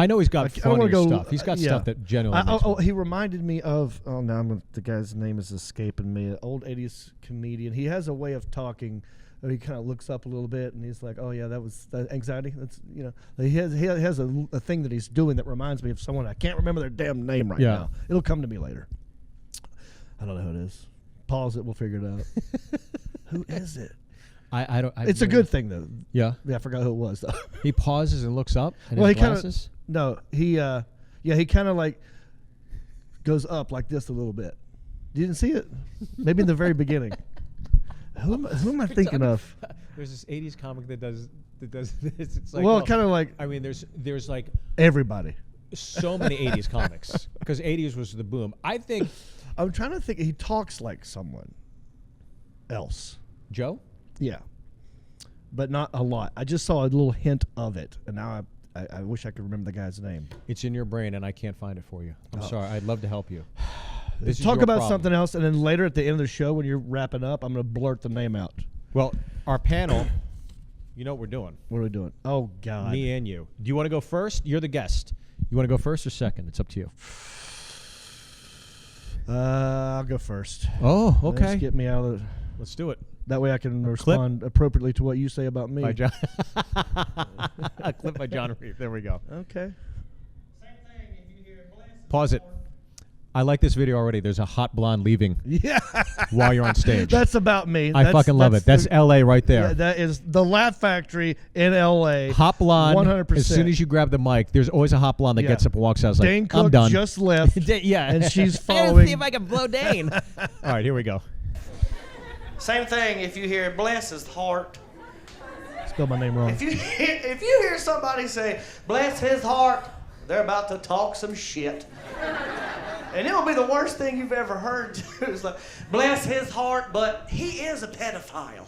I know he's got funny stuff. He's got stuff that genuinely. He reminded me of. Oh, now the guy's name is escaping me. An old '80s comedian. He has a way of talking. He kind of looks up a little bit, and he's like, "Oh yeah, that was anxiety." That's He has a thing that he's doing that reminds me of someone. I can't remember their damn name right now. It'll come to me later. I don't know who it is. Pause it. We'll figure it out. Who is it? I don't. It's a good thing though. Yeah. I forgot who it was though. He pauses and looks up. And well, his glasses? He kind of like goes up like this a little bit. You didn't see it? Maybe in the very beginning. Who am I thinking of? There's this '80s comic that does this. It's like, well, kind of like. I mean, there's like everybody. So many '80s comics because '80s was the boom. I think. I'm trying to think. He talks like someone else. Joe? Yeah, but not a lot. I just saw a little hint of it, and now I wish I could remember the guy's name. It's in your brain, and I can't find it for you. I'm sorry. I'd love to help you. Talk about something else, and then later at the end of the show, when you're wrapping up, I'm going to blurt the name out. Well, our panel, you know what we're doing. What are we doing? Oh, God. Me and you. Do you want to go first? You're the guest. You want to go first or second? It's up to you. I'll go first. Oh, okay. Let's get me out of the... Let's do it. That way I can respond appropriately to what you say about me. By John. A clip by Jon Reep. There we go. Okay. Same thing if you hear bless. Pause it. I like this video already. There's a hot blonde leaving while you're on stage. That's about me. I fucking love it. That's L.A. right there. Yeah, that is the Laugh Factory in L.A. Hot blonde. 100%. As soon as you grab the mic, there's always a hot blonde that gets up and walks out. Like, Dane Cook I'm done. just left. And she's following. Let's see if I can blow Dane. All right, here we go. Same thing if you hear bless his heart. Spell my name wrong. If you hear somebody say bless his heart, they're about to talk some shit. And it'll be the worst thing you've ever heard, too. It's like, bless his heart, but he is a pedophile.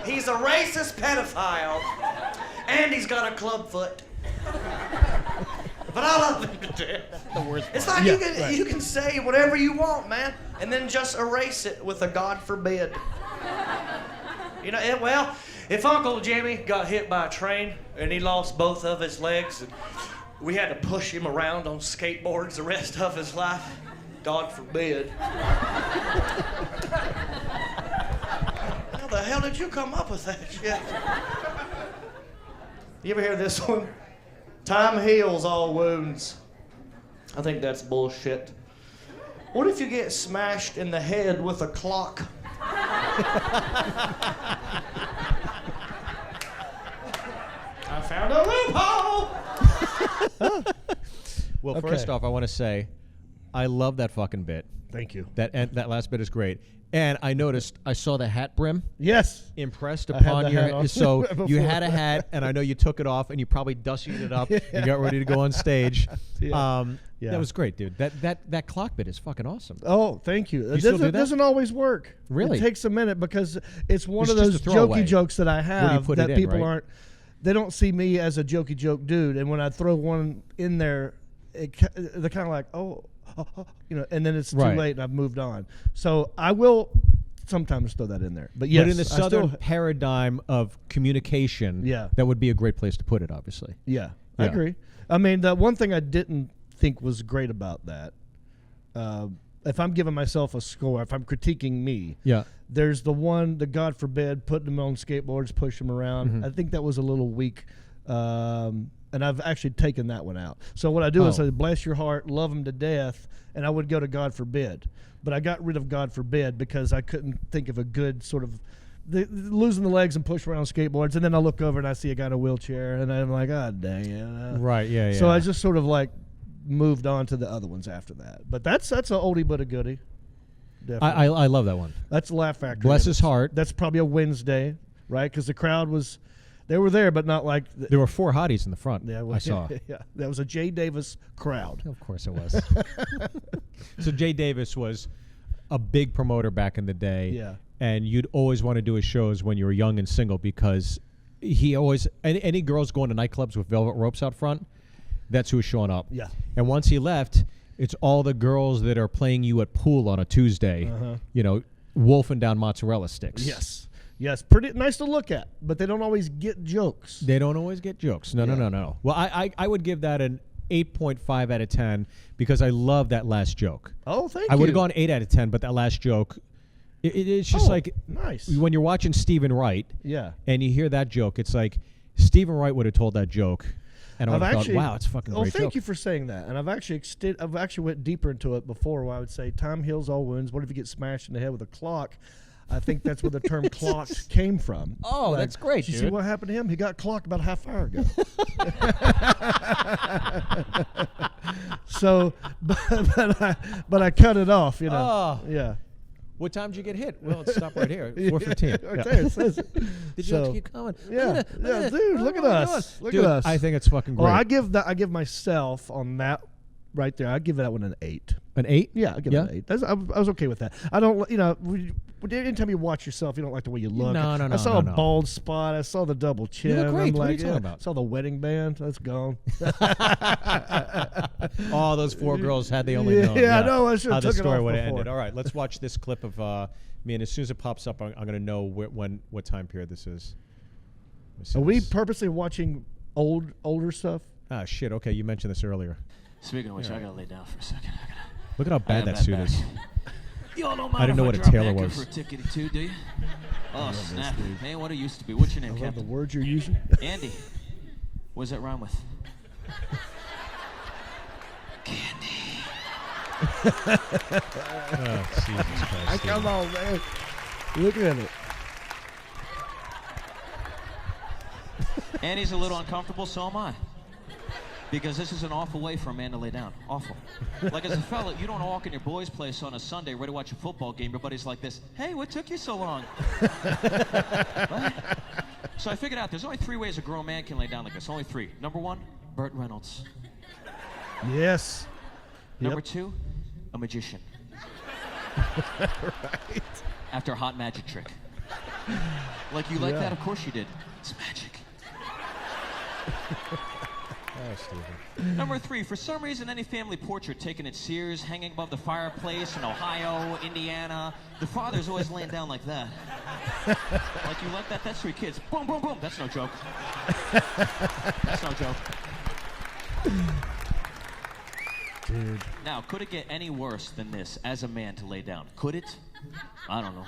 He is. He's a racist pedophile, and he's got a club foot. But I love him to death. The worst it's part. like you can say whatever you want, man, and then just erase it with a God forbid. You know, well, if Uncle Jimmy got hit by a train and he lost both of his legs, and we had to push him around on skateboards the rest of his life, God forbid. How the hell did you come up with that shit? You ever hear this one? Time heals all wounds. I think that's bullshit. What if you get smashed in the head with a clock? I found a loophole! Well, first off, I want to say, I love that fucking bit. Thank you. That last bit is great. And I noticed, I saw the hat brim. Yes. Impressed I had upon the your hat on so you before. had a hat, and I know you took it off, and you probably dusted it up. You got ready to go on stage. Yeah. That was great, dude. That clock bit is fucking awesome. Oh, thank you. It still do that? doesn't always work. Really? It takes a minute because it's one It's of just those a throwaway. jokey jokes that I Where do you have put that it in, people right? aren't. They don't see me as a jokey joke dude, and when I throw one in there, they're kind of like, oh, you know, and then it's too Right. late and I've moved on. So I will sometimes throw that in there. But yes, But in the I still- southern paradigm of communication, Yeah. that would be a great place to put it, obviously. Yeah, I Yeah. agree. I mean, the one thing I didn't think was great about that, if I'm giving myself a score, if I'm critiquing me, Yeah. there's the one, the God forbid, putting them on skateboards, push them around. Mm-hmm. I think that was a little weak, and I've actually taken that one out. So what I do is I bless your heart, love them to death, and I would go to God forbid. But I got rid of God forbid because I couldn't think of a good sort of losing the legs and push around skateboards, and then I look over and I see a guy in a wheelchair, and I'm like, oh, dang it. Right, yeah, yeah. So I just sort of like moved on to the other ones after that. But that's an oldie but a goodie. Definitely. I love that one. That's Laugh Factory. Bless his heart. That's probably a Wednesday, right? Because the crowd was, they were there, but not like. There were 4 hotties in the front. Yeah, I saw. Yeah, that was a Jay Davis crowd. Of course it was. So Jay Davis was a big promoter back in the day. Yeah. And you'd always want to do his shows when you were young and single because he always, any girls going to nightclubs with velvet ropes out front, that's who was showing up. Yeah. And once he left, it's all the girls that are playing you at pool on a Tuesday, you know, wolfing down mozzarella sticks. Yes. Yes, pretty nice to look at, but they don't always get jokes. They don't always get jokes. No. Well, I would give that an 8.5 out of 10 because I love that last joke. Oh, thank you. I would have gone 8 out of 10, but that last joke, it's just like nice. when you're watching Stephen Wright Yeah. and you hear that joke, it's like Stephen Wright would have told that joke, and I would have thought, wow, it's a fucking great joke. Thank you for saying that. And I've actually went deeper into it before where I would say time heals all wounds. What if you get smashed in the head with a clock? I think that's where the term clocked came from. Oh, Like, that's great, You see dude. what happened to him? He got clocked about a half hour ago. So, but I cut it off, you know. Oh. Yeah. What time did you get hit? Well, it's stopped right here, 4:15. Right there, it says it. Did you have to keep coming? Yeah, dude, look at us. Look Dude, at us. I think it's fucking great. Well, I give myself on that right there. I give that one an 8. An 8? Yeah, I give it an 8. I was okay with that. I don't, you know, anytime you watch yourself, you don't like the way you look. No, I saw a no. bald spot. I saw the double chin. look great. I'm What are you like, talking about? I saw the wedding band. That's gone. All those 4 girls had they only known. Yeah, I know. I should how have the took it story off would have before. ended. All right, let's watch this clip of me, and as soon as it pops up, I'm going to know what time period this is. Are we purposely watching older stuff? Ah, shit. Okay, you mentioned this earlier. Speaking of which, I gotta lay down for a second. Look at how bad that suit is. You all don't mind I didn't know if what a drop tailor anchor was. for a ticket too, do you? Oh, snap. Ain't what it used to be. What's your name, I love the Captain? words you're using. Andy. What does that rhyme with? Candy. Oh, Jesus Christ. Come on, man. Look at it. Andy's a little uncomfortable, so am I. Because this is an awful way for a man to lay down. Awful. Like as a fella, you don't walk in your boy's place on a Sunday ready to watch a football game. Your buddy's like this, hey, what took you so long? Right? So I figured out there's only 3 ways a grown man can lay down like this. Only 3. Number 1, Burt Reynolds. Yes. Number 2, a magician. Right. After a hot magic trick. Like, you like that? Of course you did. It's magic. Oh, Stephen. Number 3, for some reason, any family portrait taken at Sears, hanging above the fireplace in Ohio, Indiana, the father's always laying down like that. Like, you like that? That's 3 kids. Boom, boom, boom. That's no joke. That's no joke. Dude. Now, could it get any worse than this as a man to lay down? Could it? I don't know.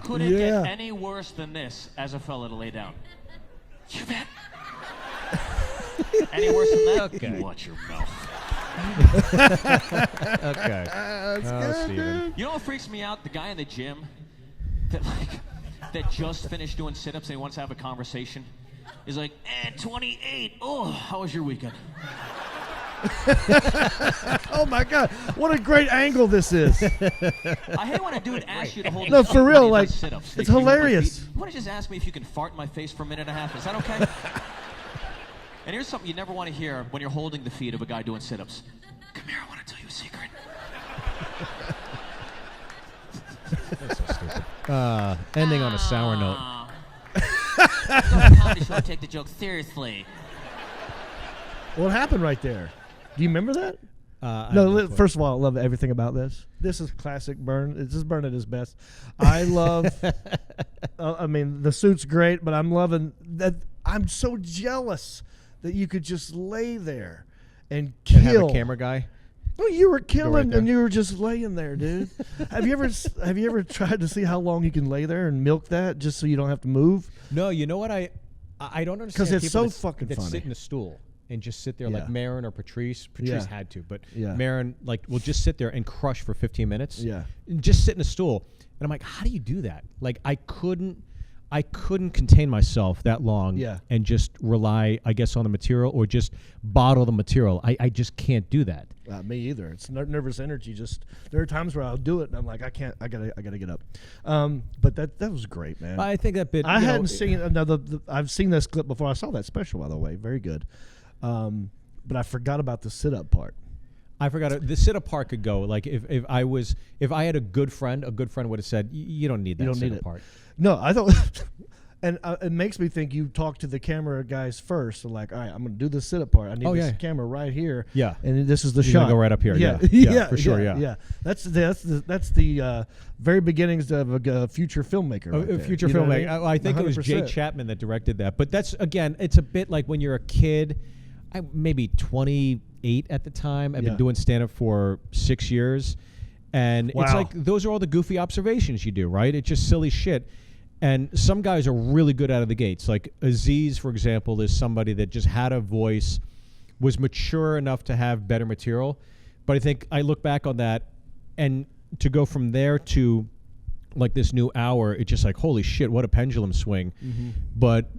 Could it get any worse than this as a fella to lay down? You bet. Any worse than that? Okay. You watch your mouth. Okay. That's good, Stephen. dude. You know what freaks me out? The guy in the gym that just finished doing sit-ups and he wants to have a conversation. He's like, 28. Oh, how was your weekend? Oh my God! What a great angle this is. I hate when a dude asks you to hold. No, his for feet real, when he like, does sit-ups. it's You want my hilarious. feet? You want to just ask me if you can fart in my face for a minute and a half? Is that okay? And here's something you never want to hear when you're holding the feet of a guy doing sit-ups. Come here, I want to tell you a secret. That's so stupid. Ending on a sour note. Don't comedy show take the joke seriously. What happened right there? Do you remember that? No, First of all, I love everything about this. This is classic Byrne. It's just Byrne at his best. I love. I mean, the suit's great, but I'm loving that. I'm so jealous that you could just lay there and kill. And have a camera guy. Oh, you were killing, right and you were just laying there, dude. Have you ever tried to see how long you can lay there and milk that just so you don't have to move? No, you know what I don't understand. 'Cause it's people so fucking that funny. sit in a stool and just sit there Yeah. like Marin or Patrice. Patrice Yeah. had to, but Yeah. Marin will just sit there and crush for 15 minutes. Yeah. And just sit in a stool. And I'm like, how do you do that? Like I couldn't contain myself that long Yeah. and just rely, I guess, on the material or just bottle the material. I just can't do that. Me either. It's nervous energy. Just there are times where I'll do it and I'm like, I can't. I gotta get up. But that was great, man. I think that bit. I hadn't seen another. I've seen this clip before. I saw that special, by the way. Very good. But I forgot about the sit-up part. I forgot the sit-up part could go. Like if I had a good friend would have said, you don't need that sit-up part. No, I thought, and it makes me think you talk to the camera guys first. So like, all right, I'm going to do the sit-up part. I need this camera right here. Yeah. And this is the You're shot. gonna go right up here. Yeah. Yeah, for sure. Yeah. That's the very beginnings of a future filmmaker. Right there. Future You know what filmmaker. I think 100%. It was Jay Chapman that directed that. But that's, again, it's a bit like when you're a kid. I maybe 28 at the time. I've been doing stand-up for 6 years. And it's like, those are all the goofy observations you do, right? It's just silly shit. And some guys are really good out of the gates. Like Aziz, for example, is somebody that just had a voice, was mature enough to have better material. But I think I look back on that, and to go from there to like this new hour, it's just like, holy shit, what a pendulum swing. Mm-hmm. But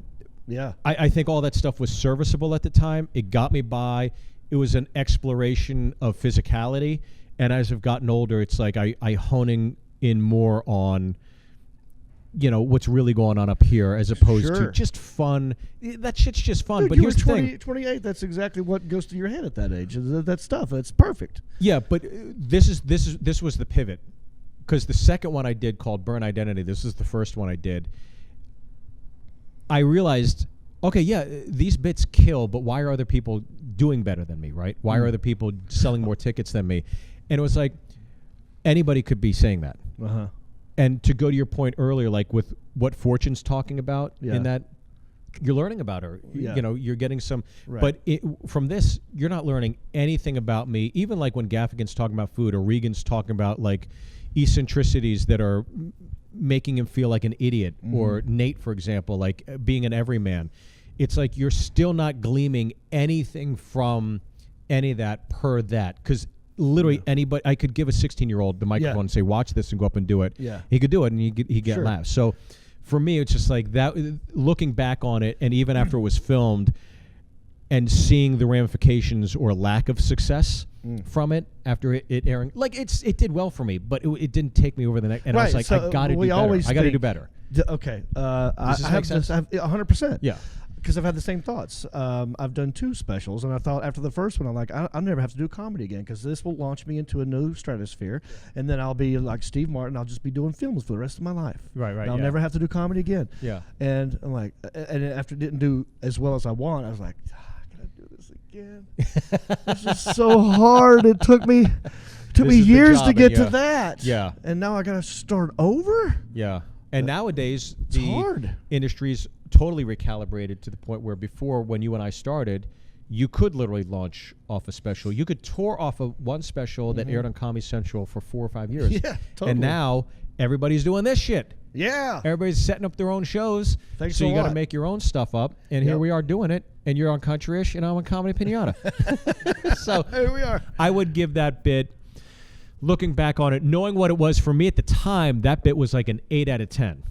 yeah, I think all that stuff was serviceable at the time. It got me by. It was an exploration of physicality. And as I've gotten older, it's like I honing in more on, you know, what's really going on up here as opposed to just fun. That shit's just fun. Dude, but you here's were the thing. 28. That's exactly what goes through your head at that age. That stuff. It's perfect. Yeah, but this was the pivot, because the second one I did called Byrne Identity. This is the first one I did. I realized, okay, yeah, these bits kill, but why are other people doing better than me, right? Why are other people selling more tickets than me? And it was like, anybody could be saying that. Uh-huh. And to go to your point earlier, like with what Fortune's talking about in that, you're learning about her. Yeah. You know, you're getting some. Right. But from this, you're not learning anything about me. Even like when Gaffigan's talking about food or Regan's talking about like eccentricities that are making him feel like an idiot, or Nate, for example, like being an everyman. It's like you're still not gleaming anything from any of that per that, because literally anybody, I could give a 16-year-old the microphone and say, watch this and go up and do it. Yeah. He could do it and he'd get laughs. So for me, it's just like that, looking back on it, and even after it was filmed, and seeing the ramifications or lack of success from it after it airing. Like, it did well for me, but it didn't take me over the neck. And I was like, I got to do better. I got to do better. Okay. I have 100%. Yeah. Because I've had the same thoughts. I've done 2 specials, and I thought after the first one, I'm like, I'll never have to do comedy again because this will launch me into a new stratosphere, and then I'll be like Steve Martin. I'll just be doing films for the rest of my life. Right. And I'll never have to do comedy again. Yeah. And I'm like, and after it didn't do as well as I want, I was like, I gotta do this again. This is so hard. It took me years to get to that. Yeah. And now I gotta start over. Yeah. And nowadays, hard. Industry's totally recalibrated to the point where before, when you and I started, you could literally launch off a special. You could tour off of one special that aired on Comedy Central for 4 or 5 years. Yeah, totally. And now everybody's doing this shit. Yeah. Everybody's setting up their own shows. Thanks so a you got to lot. make your own stuff up. And here we are doing it. And you're on Country-ish, and I'm on Comedy Pinata. So here we are. I would give that bit, looking back on it, knowing what it was for me at the time, that bit was like an 8 out of 10.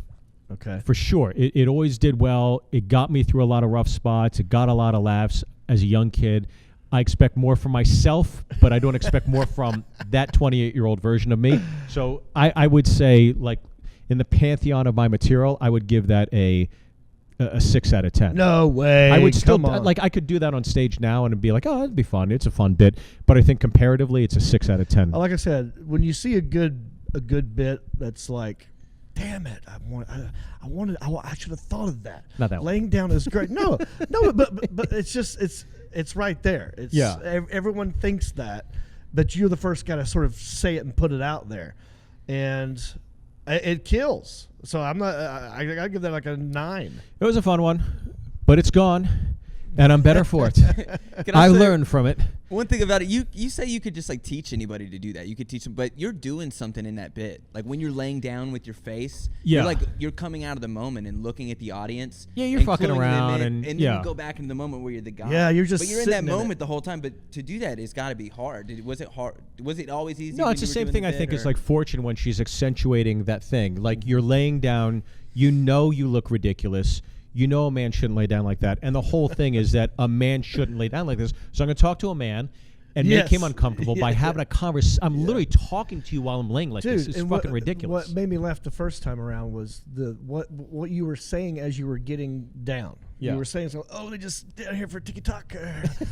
Okay. For sure. It always did well. It got me through a lot of rough spots. It got a lot of laughs as a young kid. I expect more from myself, but I don't expect more from that 28-year-old version of me. So I would say, like, in the pantheon of my material, I would give that a 6 out of 10. No way. I would still, Come on. like, I could do that on stage now and be like, oh, it'd be fun. It's a fun bit. But I think comparatively, it's a 6 out of 10. Like I said, when you see a good bit that's like, damn it, I should have thought of that. Not that one. Laying down is great. No, but it's just it's right there. It's everyone thinks that, but you're the first guy to sort of say it and put it out there, and it kills. So I'm not. I gotta give that like a 9. It was a fun one, but it's gone, and I'm better for it. I learned from it. One thing about it, you say you could just like teach anybody to do that. You could teach them, but you're doing something in that bit. Like when you're laying down with your face, you're coming out of the moment and looking at the audience. Yeah, you're fucking around and then you go back into the moment where you're the guy. Yeah, you're just. But you're in that moment the whole time. But to do that, it's got to be hard. Was it hard? Was it always easy? No, it's the same thing. I think is like Fortune when she's accentuating that thing. Like you're laying down. You know you look ridiculous. You know a man shouldn't lay down like that. And the whole thing is that a man shouldn't lay down like this. So I'm going to talk to a man and make him uncomfortable by having a conversation. I'm literally talking to you while I'm laying like this. It's fucking ridiculous. What made me laugh the first time around was what you were saying as you were getting down. Yeah. You were saying, they just down here for tiki-talk.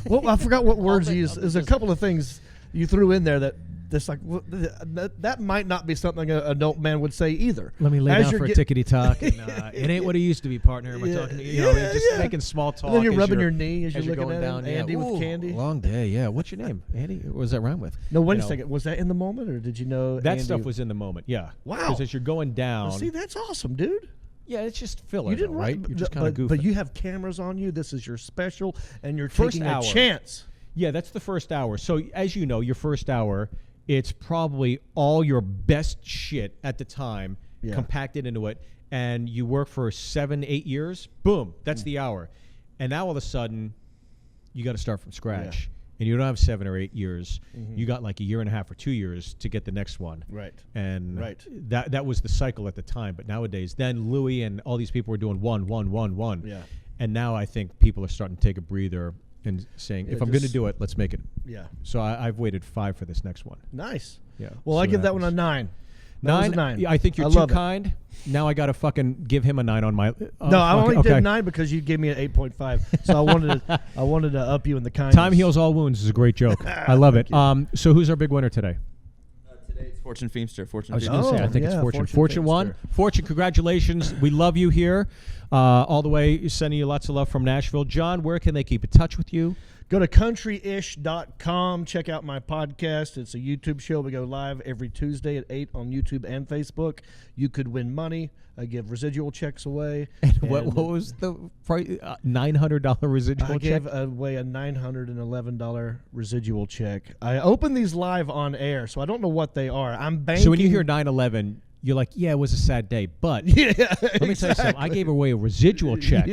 Well, I forgot what words you used. There's a couple of things you threw in there that's like, that might not be something an adult man would say either. Let me lay down for a tickety-talk. And, it ain't what it used to be, partner. Am I talking to you? Just making small talk. And then you're rubbing your knee as you're looking going at down. Andy with candy. Long day, yeah. What's your name? Andy? What does that rhyme with? No, wait a second. Was that in the moment, or did you know that Andy stuff was in the moment, yeah. Wow. Because as you're going down. Well, see, that's awesome, dude. Yeah, it's just filler, you didn't right? You're just kind of goofing. But you have cameras on you. This is your special, and you're taking a chance. Yeah, that's the first hour. So, as you know, your first hour, it's probably all your best shit at the time compacted into it, and you work for 7-8 years. Boom, that's the hour. And now all of a sudden, you got to start from scratch. And you don't have 7 or 8 years. You got like a year and a half or 2 years to get the next one. Right. And that was the cycle at the time. But nowadays, then Louis and all these people were doing one. Yeah. And now I think people are starting to take a breather and saying, if I'm going to do it, let's make it. Yeah. So I've waited 5 for this next one. Nice. Yeah. Well, I give that one a 9. 9? I think you're too kind. Now I got to fucking give him a 9 on my. No, I only did 9 because you gave me an 8.5. So I wanted to up you in the kindness. Time heals all wounds is a great joke. I love it. So who's our big winner today? Today it's Fortune Feimster. I was going to say, I think it's Fortune. Fortune won. Fortune, congratulations. We love you here. All the way, sending you lots of love from Nashville. John, where can they keep in touch with you? Go to countryish.com. Check out my podcast. It's a YouTube show. We go live every Tuesday at 8 on YouTube and Facebook. You could win money. I give residual checks away. And what was the price? $900 residual check? I gave away a $911 residual check. I open these live on air, so I don't know what they are. I'm banking. So when you hear 9/11, you're like, yeah, it was a sad day, but let me tell you something. I gave away a residual check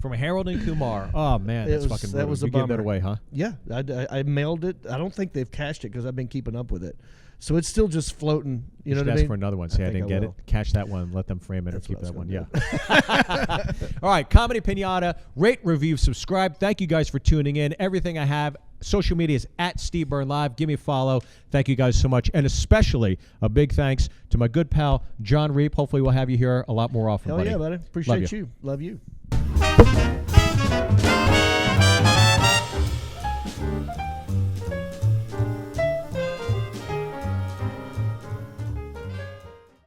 from Harold and Kumar. Oh, man, that's fucking brutal. That was a you bummer. gave that away, huh? Yeah, I mailed it. I don't think they've cashed it because I've been keeping up with it. So it's still just floating. You know what I ask mean? for another one. Say I didn't get it. Catch that one. Let them frame it That's or keep what that one. I Yeah. All right. Comedy Pinata. Rate, review, subscribe. Thank you guys for tuning in. Everything I have. Social media is at Steve Byrne Live. Give me a follow. Thank you guys so much. And especially a big thanks to my good pal, Jon Reep. Hopefully we'll have you here a lot more often, Hell buddy. yeah, buddy. Appreciate you. Love you.